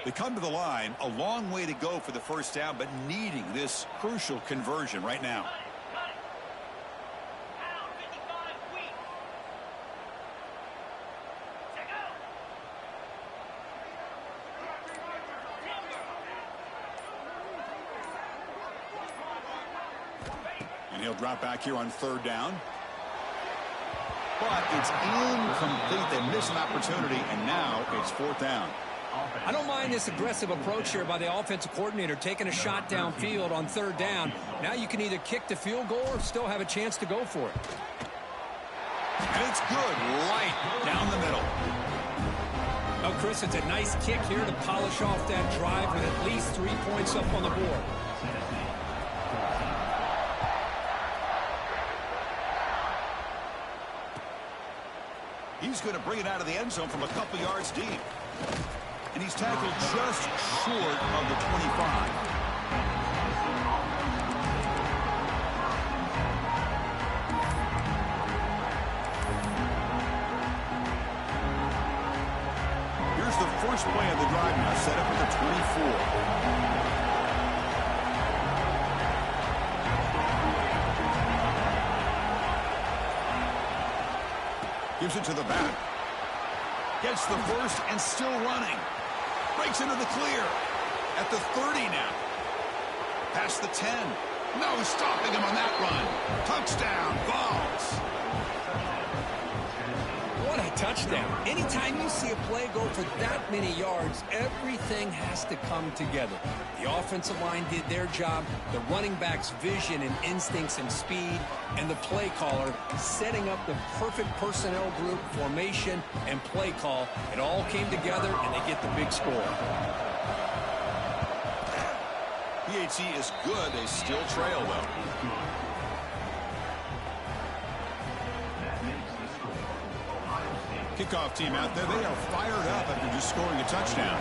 They come to the line, a long way to go for the first down, but needing this crucial conversion right now. And he'll drop back here on third down. But it's incomplete. They miss an opportunity, and now it's fourth down. I don't mind this aggressive approach here by the offensive coordinator, taking a shot downfield on third down. Now you can either kick the field goal or still have a chance to go for it. And it's good, right down the middle. Oh, Chris, it's a nice kick here to polish off that drive with at least 3 points up on the board. He's going to bring it out of the end zone from a couple yards deep. And he's tackled just short of the 25. Here's the first play of the drive now, set up at the 24. Gives it to the back. Gets the first and still running. Breaks into the clear. At the 30 now. Past the 10. No stopping him on that run. Touchdown, Vols. What a touchdown. Anytime you see a play go for that many yards, everything has to come together. The offensive line did their job, the running back's vision and instincts and speed, and the play caller setting up the perfect personnel group, formation, and play call. It all came together, and they get the big score. PAT is good. They still trail, though. Kickoff team out there. They are fired up after just scoring a touchdown.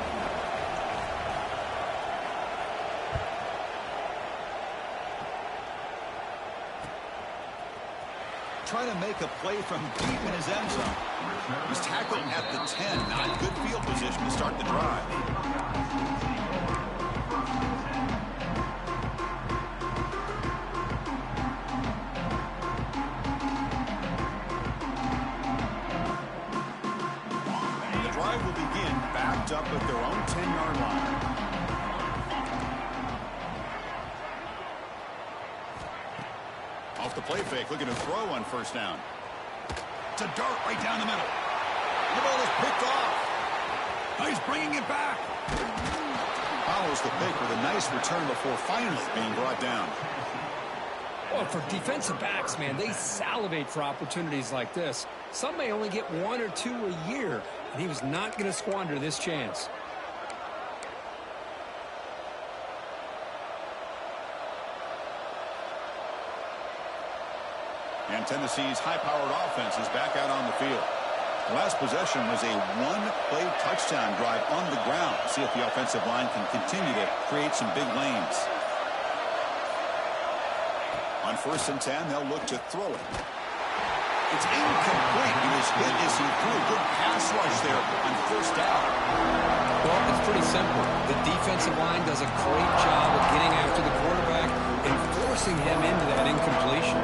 Trying to make a play from deep in his end zone. He's tackled at the 10. Not good field position to start the drive. Will begin backed up at their own 10-yard line. Off the play fake, looking to throw on first down. It's a dart right down the middle. The ball is picked off. He's bringing it back. Follows the pick with a nice return before finally being brought down. Well, for defensive backs, man, they salivate for opportunities like this. Some may only get 1 or 2 a year, and he was not going to squander this chance. And Tennessee's high-powered offense is back out on the field. The last possession was a one-play touchdown drive on the ground. See if the offensive line can continue to create some big lanes. On 1st and 10, they'll look to throw it. It's incomplete. He was hit as he threw a good pass rush there on first down. Well, it's pretty simple. The defensive line does a great job of getting after the quarterback and forcing him into that incompletion.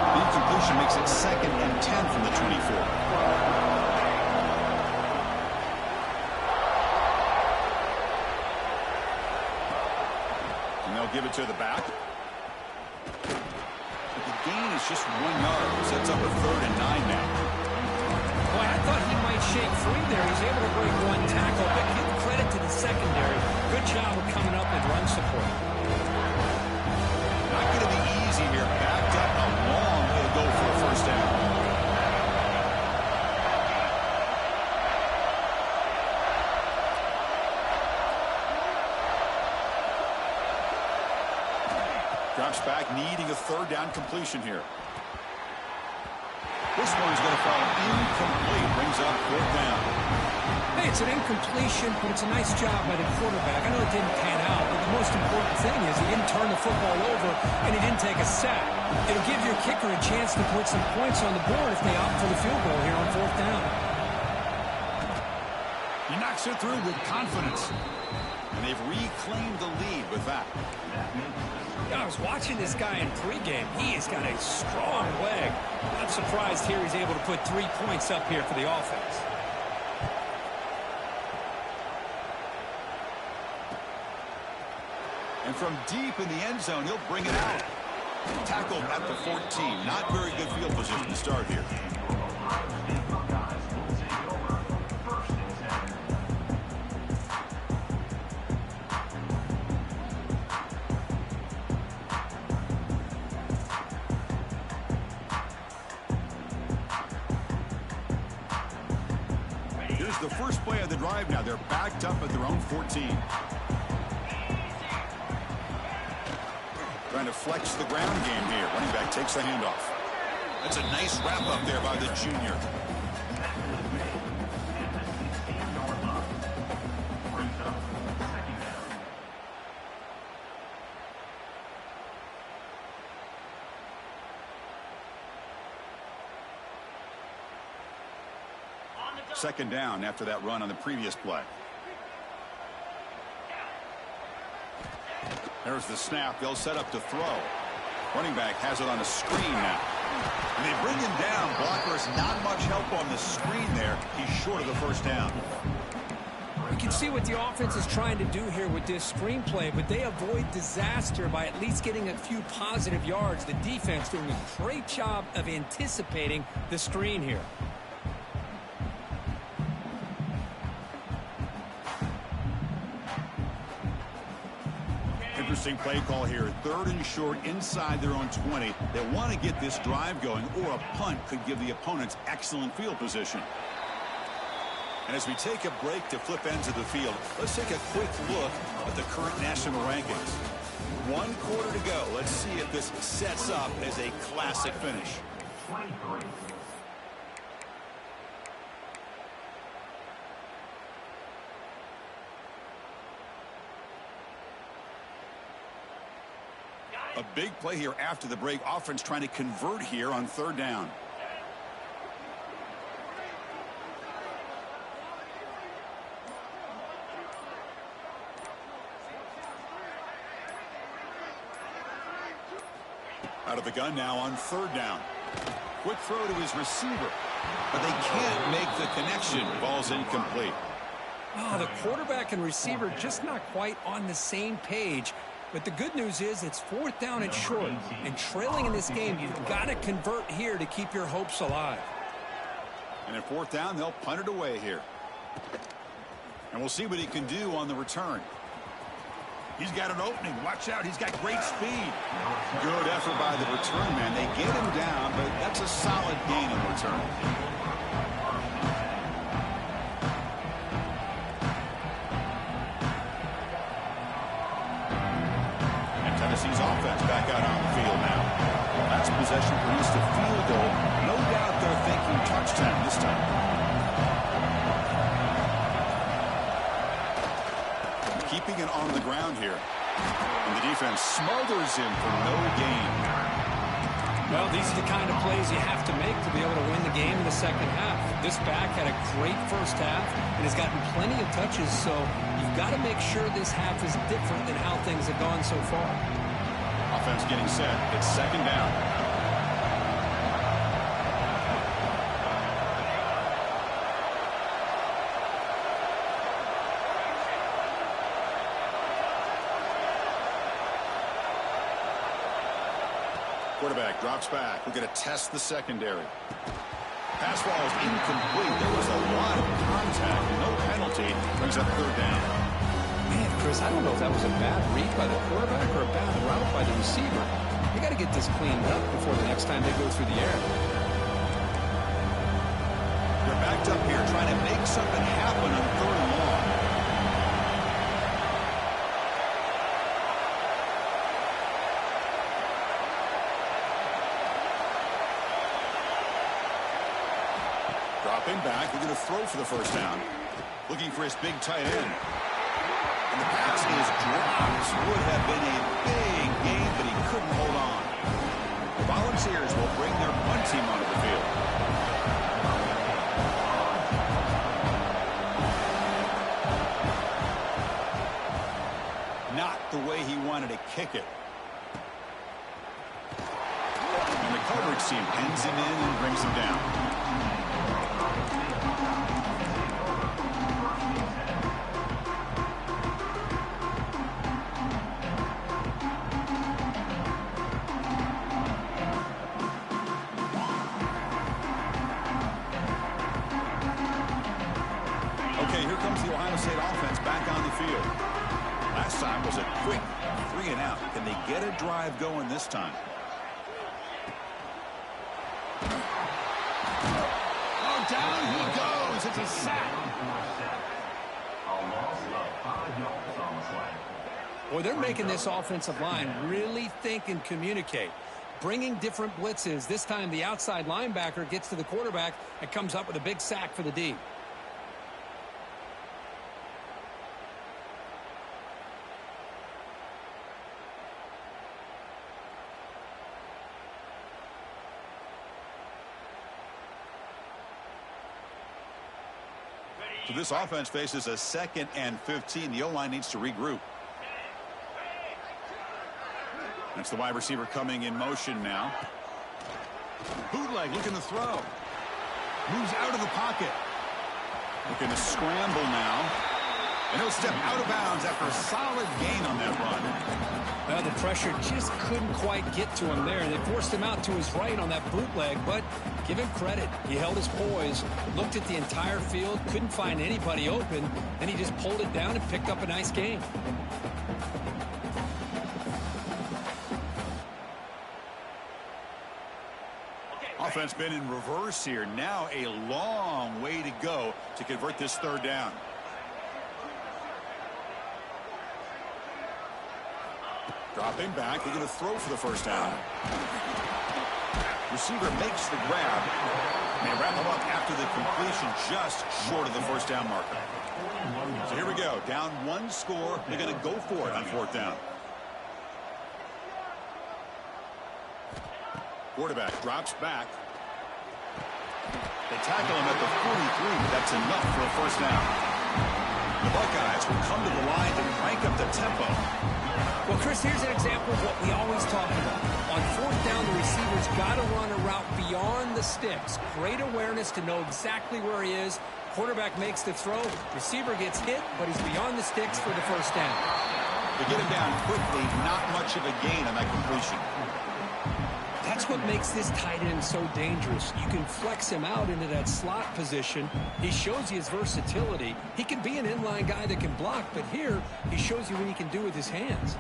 The incompletion makes it 2nd and 10 from the 24. Give it to the back. But the gain is just 1 yard. Sets up a 3rd and 9 now. Boy, I thought he might shake free there. He's able to break one tackle, but give credit to the secondary. Good job of coming up with run support. Not going to be easy here. Backed up a long way to go for a first down. Drops back, needing a third down completion here. This one's going to fall incomplete. Brings up fourth down. Hey, it's an incompletion, but it's a nice job by the quarterback. I know it didn't pan out, but the most important thing is he didn't turn the football over and he didn't take a sack. It'll give your kicker a chance to put some points on the board if they opt for the field goal here on fourth down. He knocks it through with confidence. And they've reclaimed the lead with that. I was watching this guy in pregame. He has got a strong leg. Not surprised here he's able to put 3 points up here for the offense. And from deep in the end zone, he'll bring it out. Tackled at the 14. Not very good field position to start here. Here's the first play of the drive now. They're backed up at their own 14. Trying to flex the ground game here. Running back takes the handoff. That's a nice wrap up there by the junior. Second down after that run on the previous play. There's the snap. They'll set up to throw. Running back has it on a screen now. And they bring him down. Blockers not much help on the screen there. He's short of the first down. You can see what the offense is trying to do here with this screenplay, but they avoid disaster by at least getting a few positive yards. The defense doing a great job of anticipating the screen here. Interesting play call here. Third and short inside their own 20. They want to get this drive going, or a punt could give the opponents excellent field position. And as we take a break to flip ends of the field, let's take a quick look at the current national rankings. 1 quarter to go. Let's see if this sets up as a classic finish. A big play here after the break. Offense trying to convert here on third down. Out of the gun now on third down. Quick throw to his receiver, but they can't make the connection. Ball's incomplete. Oh, the quarterback and receiver just not quite on the same page. But the good news is it's fourth down and short. And trailing in this game, you've got to convert here to keep your hopes alive. And at fourth down, they'll punt it away here. And we'll see what he can do on the return. He's got an opening. Watch out. He's got great speed. Good effort by the return man. They get him down, but that's a solid gain in return. Tennessee's offense back out on the field now. Last possession produced a field goal. No doubt they're thinking touchdown this time. Keeping it on the ground here. And the defense smothers him for no gain. Well, these are the kind of plays you have to make to be able to win the game in the second half. This back had a great first half and has gotten plenty of touches, so you've got to make sure this half is different than how things have gone so far. Offense getting set. It's second down. Quarterback drops back. We're going to test the secondary. Pass ball is incomplete. There was a lot of contact. No penalty. Brings up third down. Man, Chris, I don't know if that was a bad read by the quarterback or a bad route by the receiver. They got to get this cleaned up before the next time they go through the air. They're backed up here trying to make something happen on third and long. Dropping back, they're going to throw for the first down. Looking for his big tight end. And the pass is dropped. Would have been a big gain, but he couldn't hold on. The Volunteers will bring their punt team onto the field. Not the way he wanted to kick it. And the coverage team pins him in and brings him down. Okay, here comes the Ohio State offense back on the field. Last time was a quick 3 and out. Can they get a drive going this time? Oh, down he goes. It's a sack. Boy, they're making this offensive line really think and communicate. Bringing different blitzes. This time the outside linebacker gets to the quarterback and comes up with a big sack for the D. So this offense faces a 2nd and 15. The O-line needs to regroup. That's the wide receiver coming in motion now. Bootleg looking to throw. Moves out of the pocket. Looking to scramble now. And he'll step out of bounds after a solid gain on that run. Well, the pressure just couldn't quite get to him there. They forced him out to his right on that bootleg, but give him credit. He held his poise, looked at the entire field, couldn't find anybody open, and he just pulled it down and picked up a nice gain. Offense been in reverse here. Now a long way to go to convert this third down. Dropping back, they're going to throw for the first down. Receiver makes the grab. And they wrap him up after the completion just short of the first down marker. So here we go. Down 1 score. They're going to go for it on 4th down. Quarterback drops back. They tackle him at the 43. That's enough for a first down. The Buckeyes will come to the line to crank up the tempo. Well, Chris, here's an example of what we always talk about. On 4th down, the receiver's got to run a route beyond the sticks. Great awareness to know exactly where he is. Quarterback makes the throw. Receiver gets hit, but he's beyond the sticks for the first down. They get him down quickly. Not much of a gain on that completion. That's what makes this tight end so dangerous. You can flex him out into that slot position. He shows you his versatility. He can be an inline guy that can block, but here he shows you what he can do with his hands.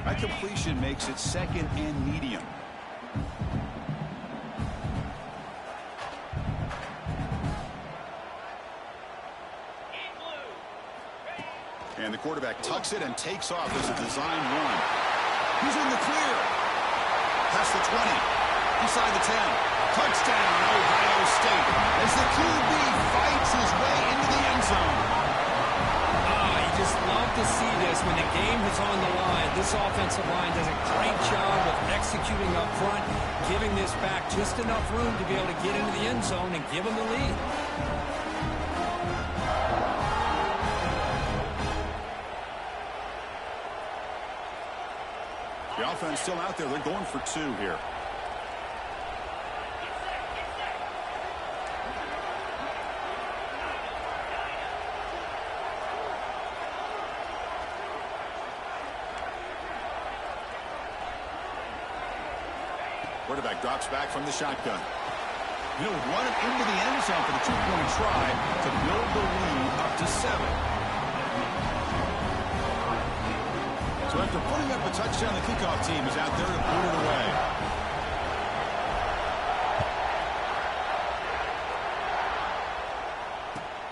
That completion makes it 2nd and medium. And the quarterback tucks it and takes off as a design run. He's in the clear. Past the 20. Inside the 10. Touchdown, Ohio State. As the QB fights his way into the end zone. You just love to see this when the game is on the line. This offensive line does a great job of executing up front, giving this back just enough room to be able to get into the end zone and give them the lead. The offense still out there. They're going for 2 here. Quarterback drops back from the shotgun. He'll run it into the end zone for the two-point try to build the lead up to 7. So after putting up a touchdown, the kickoff team is out there to boot it away.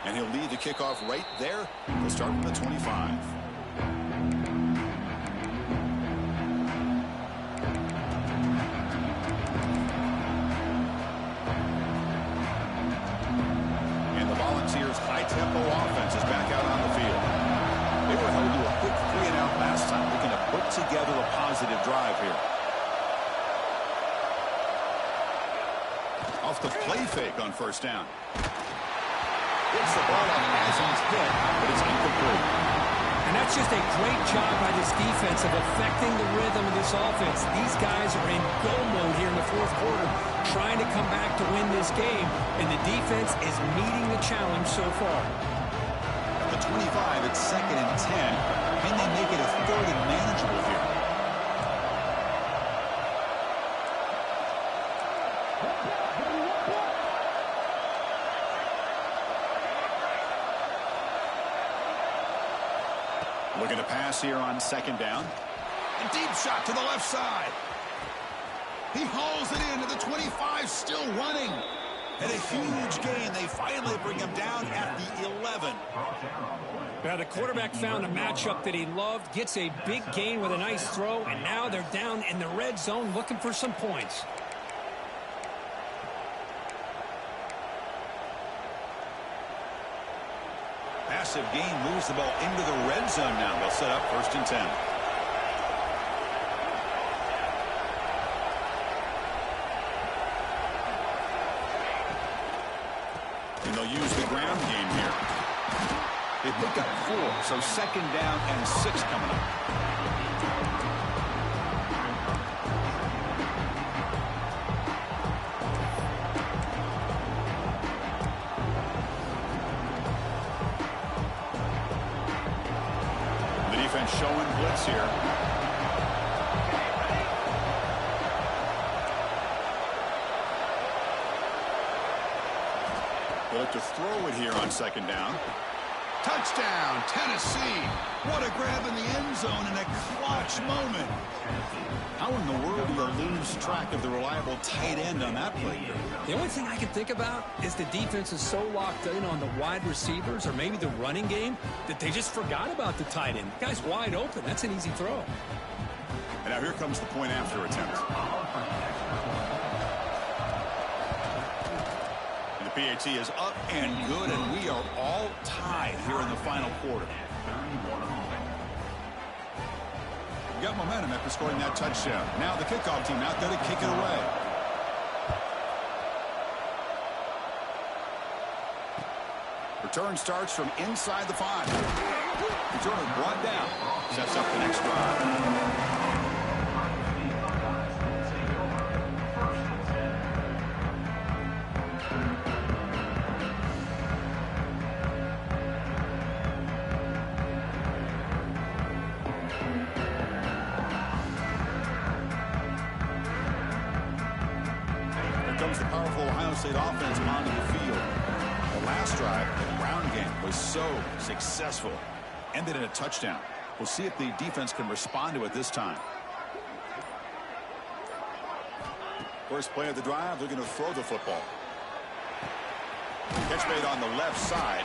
And he'll lead the kickoff right there. He'll start from the 25. And the Volunteers' high-tempo offense is back out on the field. They were held to a quick 3-and-out last time, looking to put together a positive drive here. Off the play fake on first down. Gets the ball up as he's hit, but it's incomplete. And that's just a great job by this defense of affecting the rhythm of this offense. These guys are in go mode here in the fourth quarter, trying to come back to win this game, and the defense is meeting the challenge so far. At the 25, it's 2nd and 10. Can they make it a 3rd and manageable here? Looking to pass here on 2nd down. A deep shot to the left side. He hauls it into the 25, still running. And a huge gain. They finally bring him down at the 11. Now the quarterback found a matchup that he loved, gets a big gain with a nice throw, and now they're down in the red zone looking for some points. Massive gain moves the ball into the red zone now. They'll set up 1st and 10. And they'll use the ground game here. They pick up 4, so 2nd down and 6 coming up. Showing blitz here. They look to throw it here on 2nd down. Touchdown, Tennessee. What a grab in the end zone in a clutch moment. How in the world do you lose track of the reliable tight end on that play? The only thing I can think about is the defense is so locked in on the wide receivers or maybe the running game that they just forgot about the tight end. The guy's wide open. That's an easy throw. And now here comes the point after attempt. And the PAT is up and good, and we are all tied here in the final quarter. We've got momentum after scoring that touchdown. Now the kickoff team out there to kick it away. Return starts from inside the 5. Return brought down. Sets up the next drive. Comes the powerful Ohio State offense onto the field. The last drive, the ground game, was so successful. Ended in a touchdown. We'll see if the defense can respond to it this time. First play of the drive, they're going to throw the football. Catch made on the left side.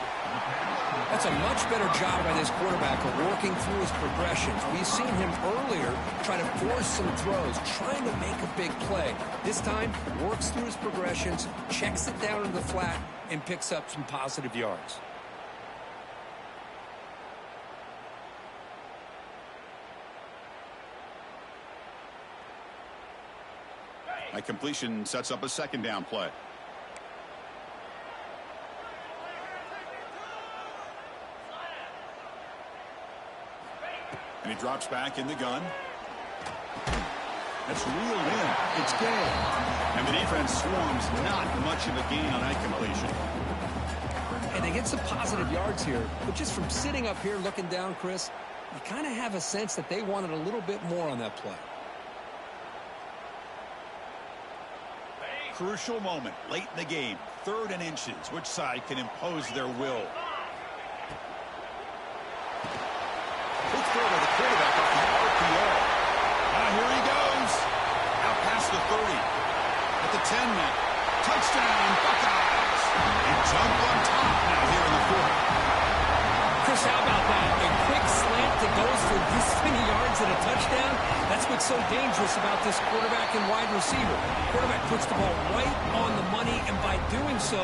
That's a much better job by this quarterback of working through his progressions. We've seen him earlier try to force some throws, trying to make a big play. This time, works through his progressions, checks it down in the flat, and picks up some positive yards. That completion sets up a 2nd down play. And he drops back in the gun. That's reeled in. It's game. And the defense swarms not much of a gain on that completion. And they get some positive yards here. But just from sitting up here looking down, Chris, you kind of have a sense that they wanted a little bit more on that play. crucial moment late in the game. 3rd and inches. Which side can impose their will? Quick throw by the quarterback off the RPO. Here he goes. Out past the 30. At the 10 now. Touchdown, Buckeyes. And jump on top now here in the 4th. Chris, how about that? A quick slant that goes for this many yards and a touchdown. That's what's so dangerous about this quarterback and wide receiver. Quarterback puts the ball right on the money, and by doing so,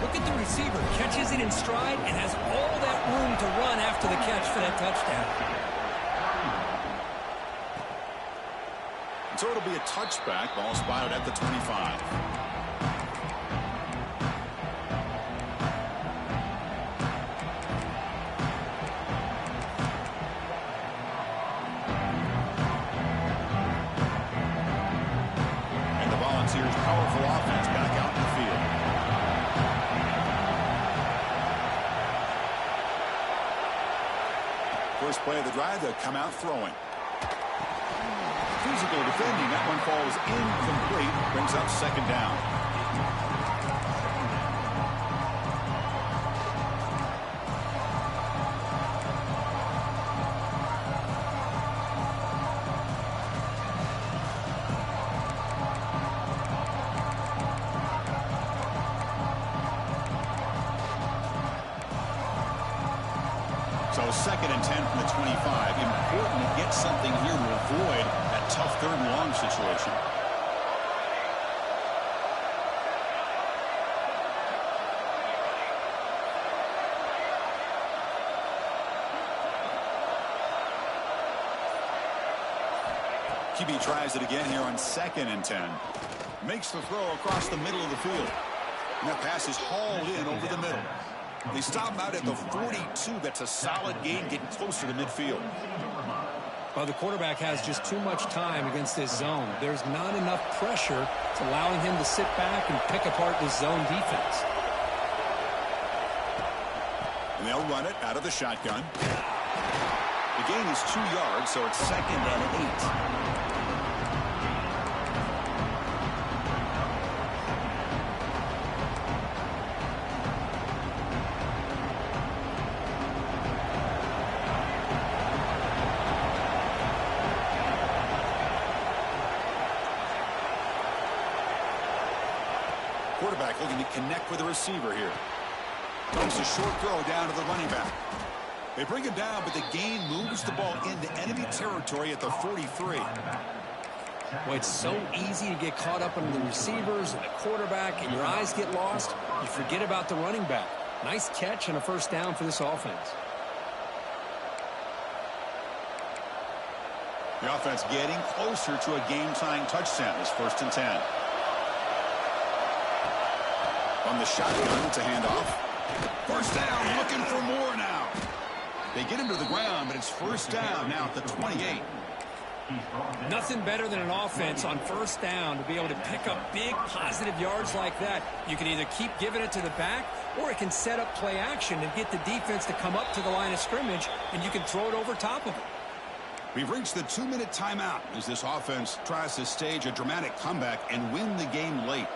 look at the receiver. Catches it in stride and has all that room to run after the catch for that touchdown. So it'll be a touchback. Ball spotted at the 25. And the Volunteers' powerful offense back out in the field. First play of the drive, they'll come out throwing. Physical defending. That one falls incomplete. Brings up 2nd down. So 2nd and 10 from the 25. Important to get something here to avoid that tough 3rd and long situation. QB tries it again here on 2nd and 10. Makes the throw across the middle of the field. And that pass is hauled in over the middle. They stop him out at the 42. That's a solid gain, getting closer to midfield. Well, the quarterback has just too much time against this zone. There's not enough pressure to allowing him to sit back and pick apart this zone defense. And they'll run it out of the shotgun. The gain is 2 yards, so it's 2nd and 8. Quarterback looking to connect with the receiver here. Comes a short throw down to the running back. They bring him down, but the gain moves the ball into enemy territory at the 43. Well, it's so easy to get caught up on the receivers and the quarterback, and your eyes get lost. You forget about the running back. Nice catch and a 1st down for this offense. The offense getting closer to a game-tying touchdown. It's 1st and 10. On the shotgun, it's a handoff. 1st down, looking for more now. They get him to the ground, but it's 1st down now at the 28. Nothing better than an offense on 1st down to be able to pick up big positive yards like that. You can either keep giving it to the back, or it can set up play action and get the defense to come up to the line of scrimmage, and you can throw it over top of it. We've reached the 2-minute timeout as this offense tries to stage a dramatic comeback and win the game late.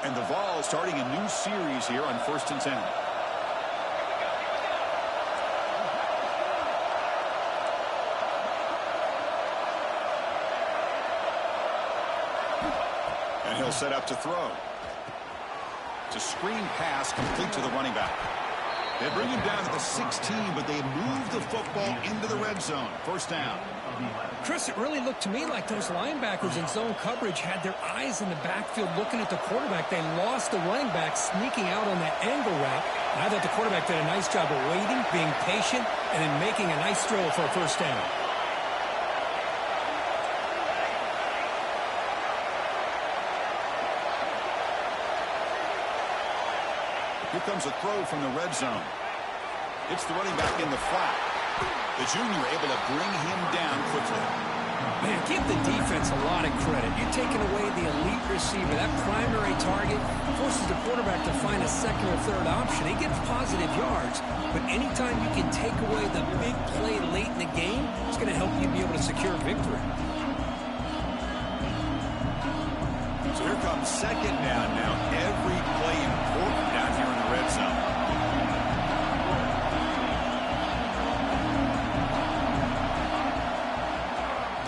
And the Vols starting a new series here on 1st and 10. And he'll set up to throw. It's a screen pass complete to the running back. They bring him down to the 16, but they move the football into the red zone. 1st down. Chris, it really looked to me like those linebackers in zone coverage had their eyes in the backfield looking at the quarterback. They lost the running back sneaking out on that angle route. And I thought the quarterback did a nice job of waiting, being patient, and then making a nice throw for a 1st down. Here comes a throw from the red zone. It's the running back in the flat. The junior able to bring him down quickly. Man, give the defense a lot of credit. You're taking away the elite receiver. That primary target forces the quarterback to find a second or third option. He gets positive yards, but anytime you can take away the big play late in the game, it's going to help you be able to secure victory. So here comes second down now. Every play important down here in the red zone.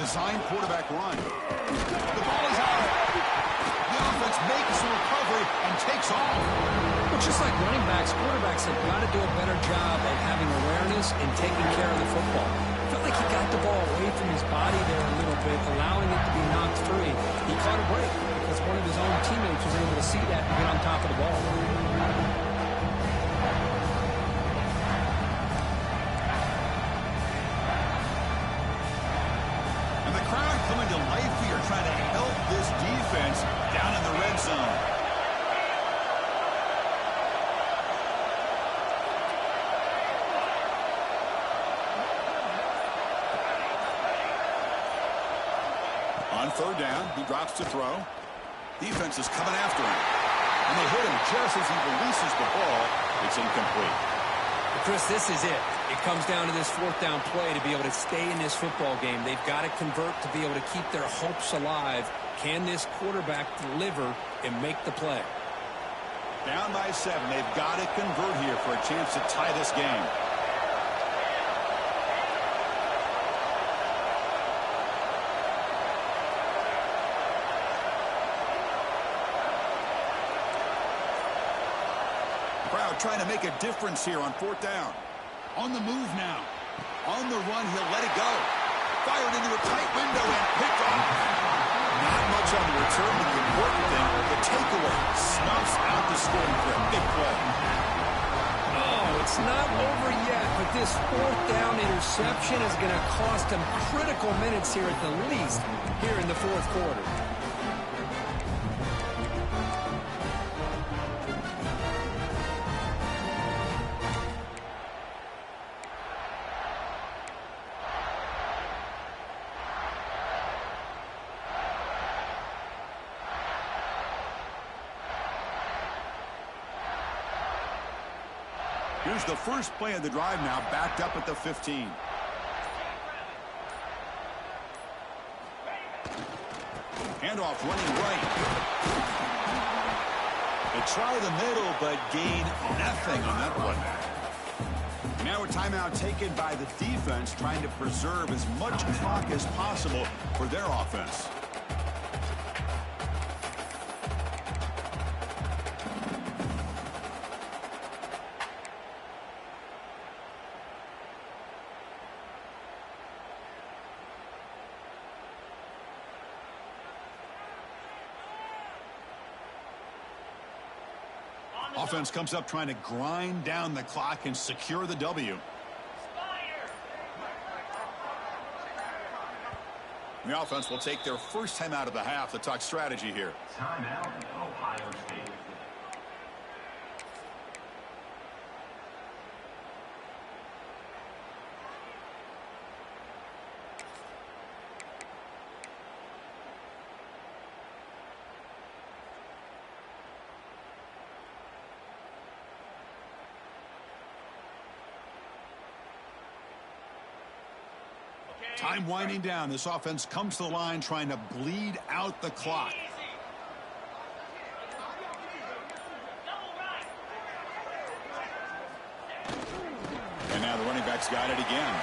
Design quarterback run. The ball is out. The offense makes the recovery and takes off. Well, just like running backs, quarterbacks have got to do a better job of having awareness and taking care of the football. I felt like he got the ball away from his body there a little bit, allowing it to be knocked free. He caught a break because one of his own teammates was able to see that and get on top of the ball. Coming to life here, trying to help this defense down in the red zone. On third down, he drops to throw. Defense is coming after him. And they hit him just as he releases the ball. It's incomplete. Chris, this is it. It comes down to this fourth down play to be able to stay in this football game. They've got to convert to be able to keep their hopes alive. Can this quarterback deliver and make the play? Down by 7. They've got to convert here for a chance to tie this game. Crowd trying to make a difference here on fourth down. On the move now. On the run, he'll let it go. Fired into a tight window and picked off. Not much on the return, but the important thing, the takeaway snuffs out the scoring for a big play. Oh, it's not over yet, but this fourth down interception is going to cost him critical minutes here at the least here in the fourth quarter. Here's the first play of the drive now, backed up at the 15. Handoff running right. They try the middle, but gain nothing on that one. Now a timeout taken by the defense, trying to preserve as much clock as possible for their offense. Offense comes up trying to grind down the clock and secure the W. The offense will take their first time out of the half to talk strategy here. Timeout, Ohio State. Time winding down. This offense comes to the line trying to bleed out the clock. And now the running back's got it again.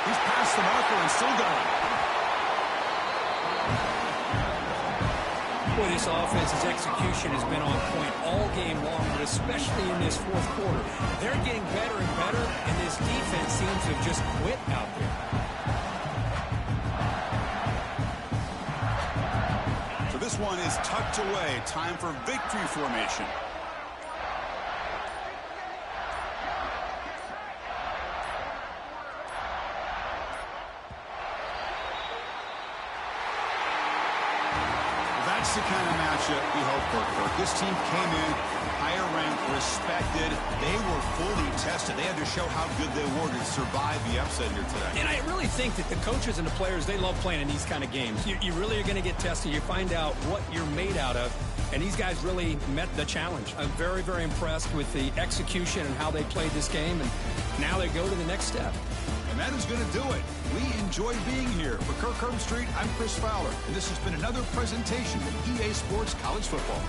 He's past the marker and still going. Boy, this offense's execution has been on point all game long, but especially in this fourth quarter. They're getting better and better, and this defense seems to have just quit out there. This one is tucked away. Time for victory formation. That's the kind of matchup we hope for, Kirk. This team came in higher ranked, respected, did. They were fully tested. They had to show how good they were to survive the upset here today. And I really think that the coaches and the players, they love playing in these kind of games. You really are going to get tested. You find out what you're made out of. And these guys really met the challenge. I'm very, very impressed with the execution and how they played this game. And now they go to the next step. And that is going to do it. We enjoyed being here. For Kirk Herbstreit, I'm Chris Fowler. And this has been another presentation of EA Sports College Football.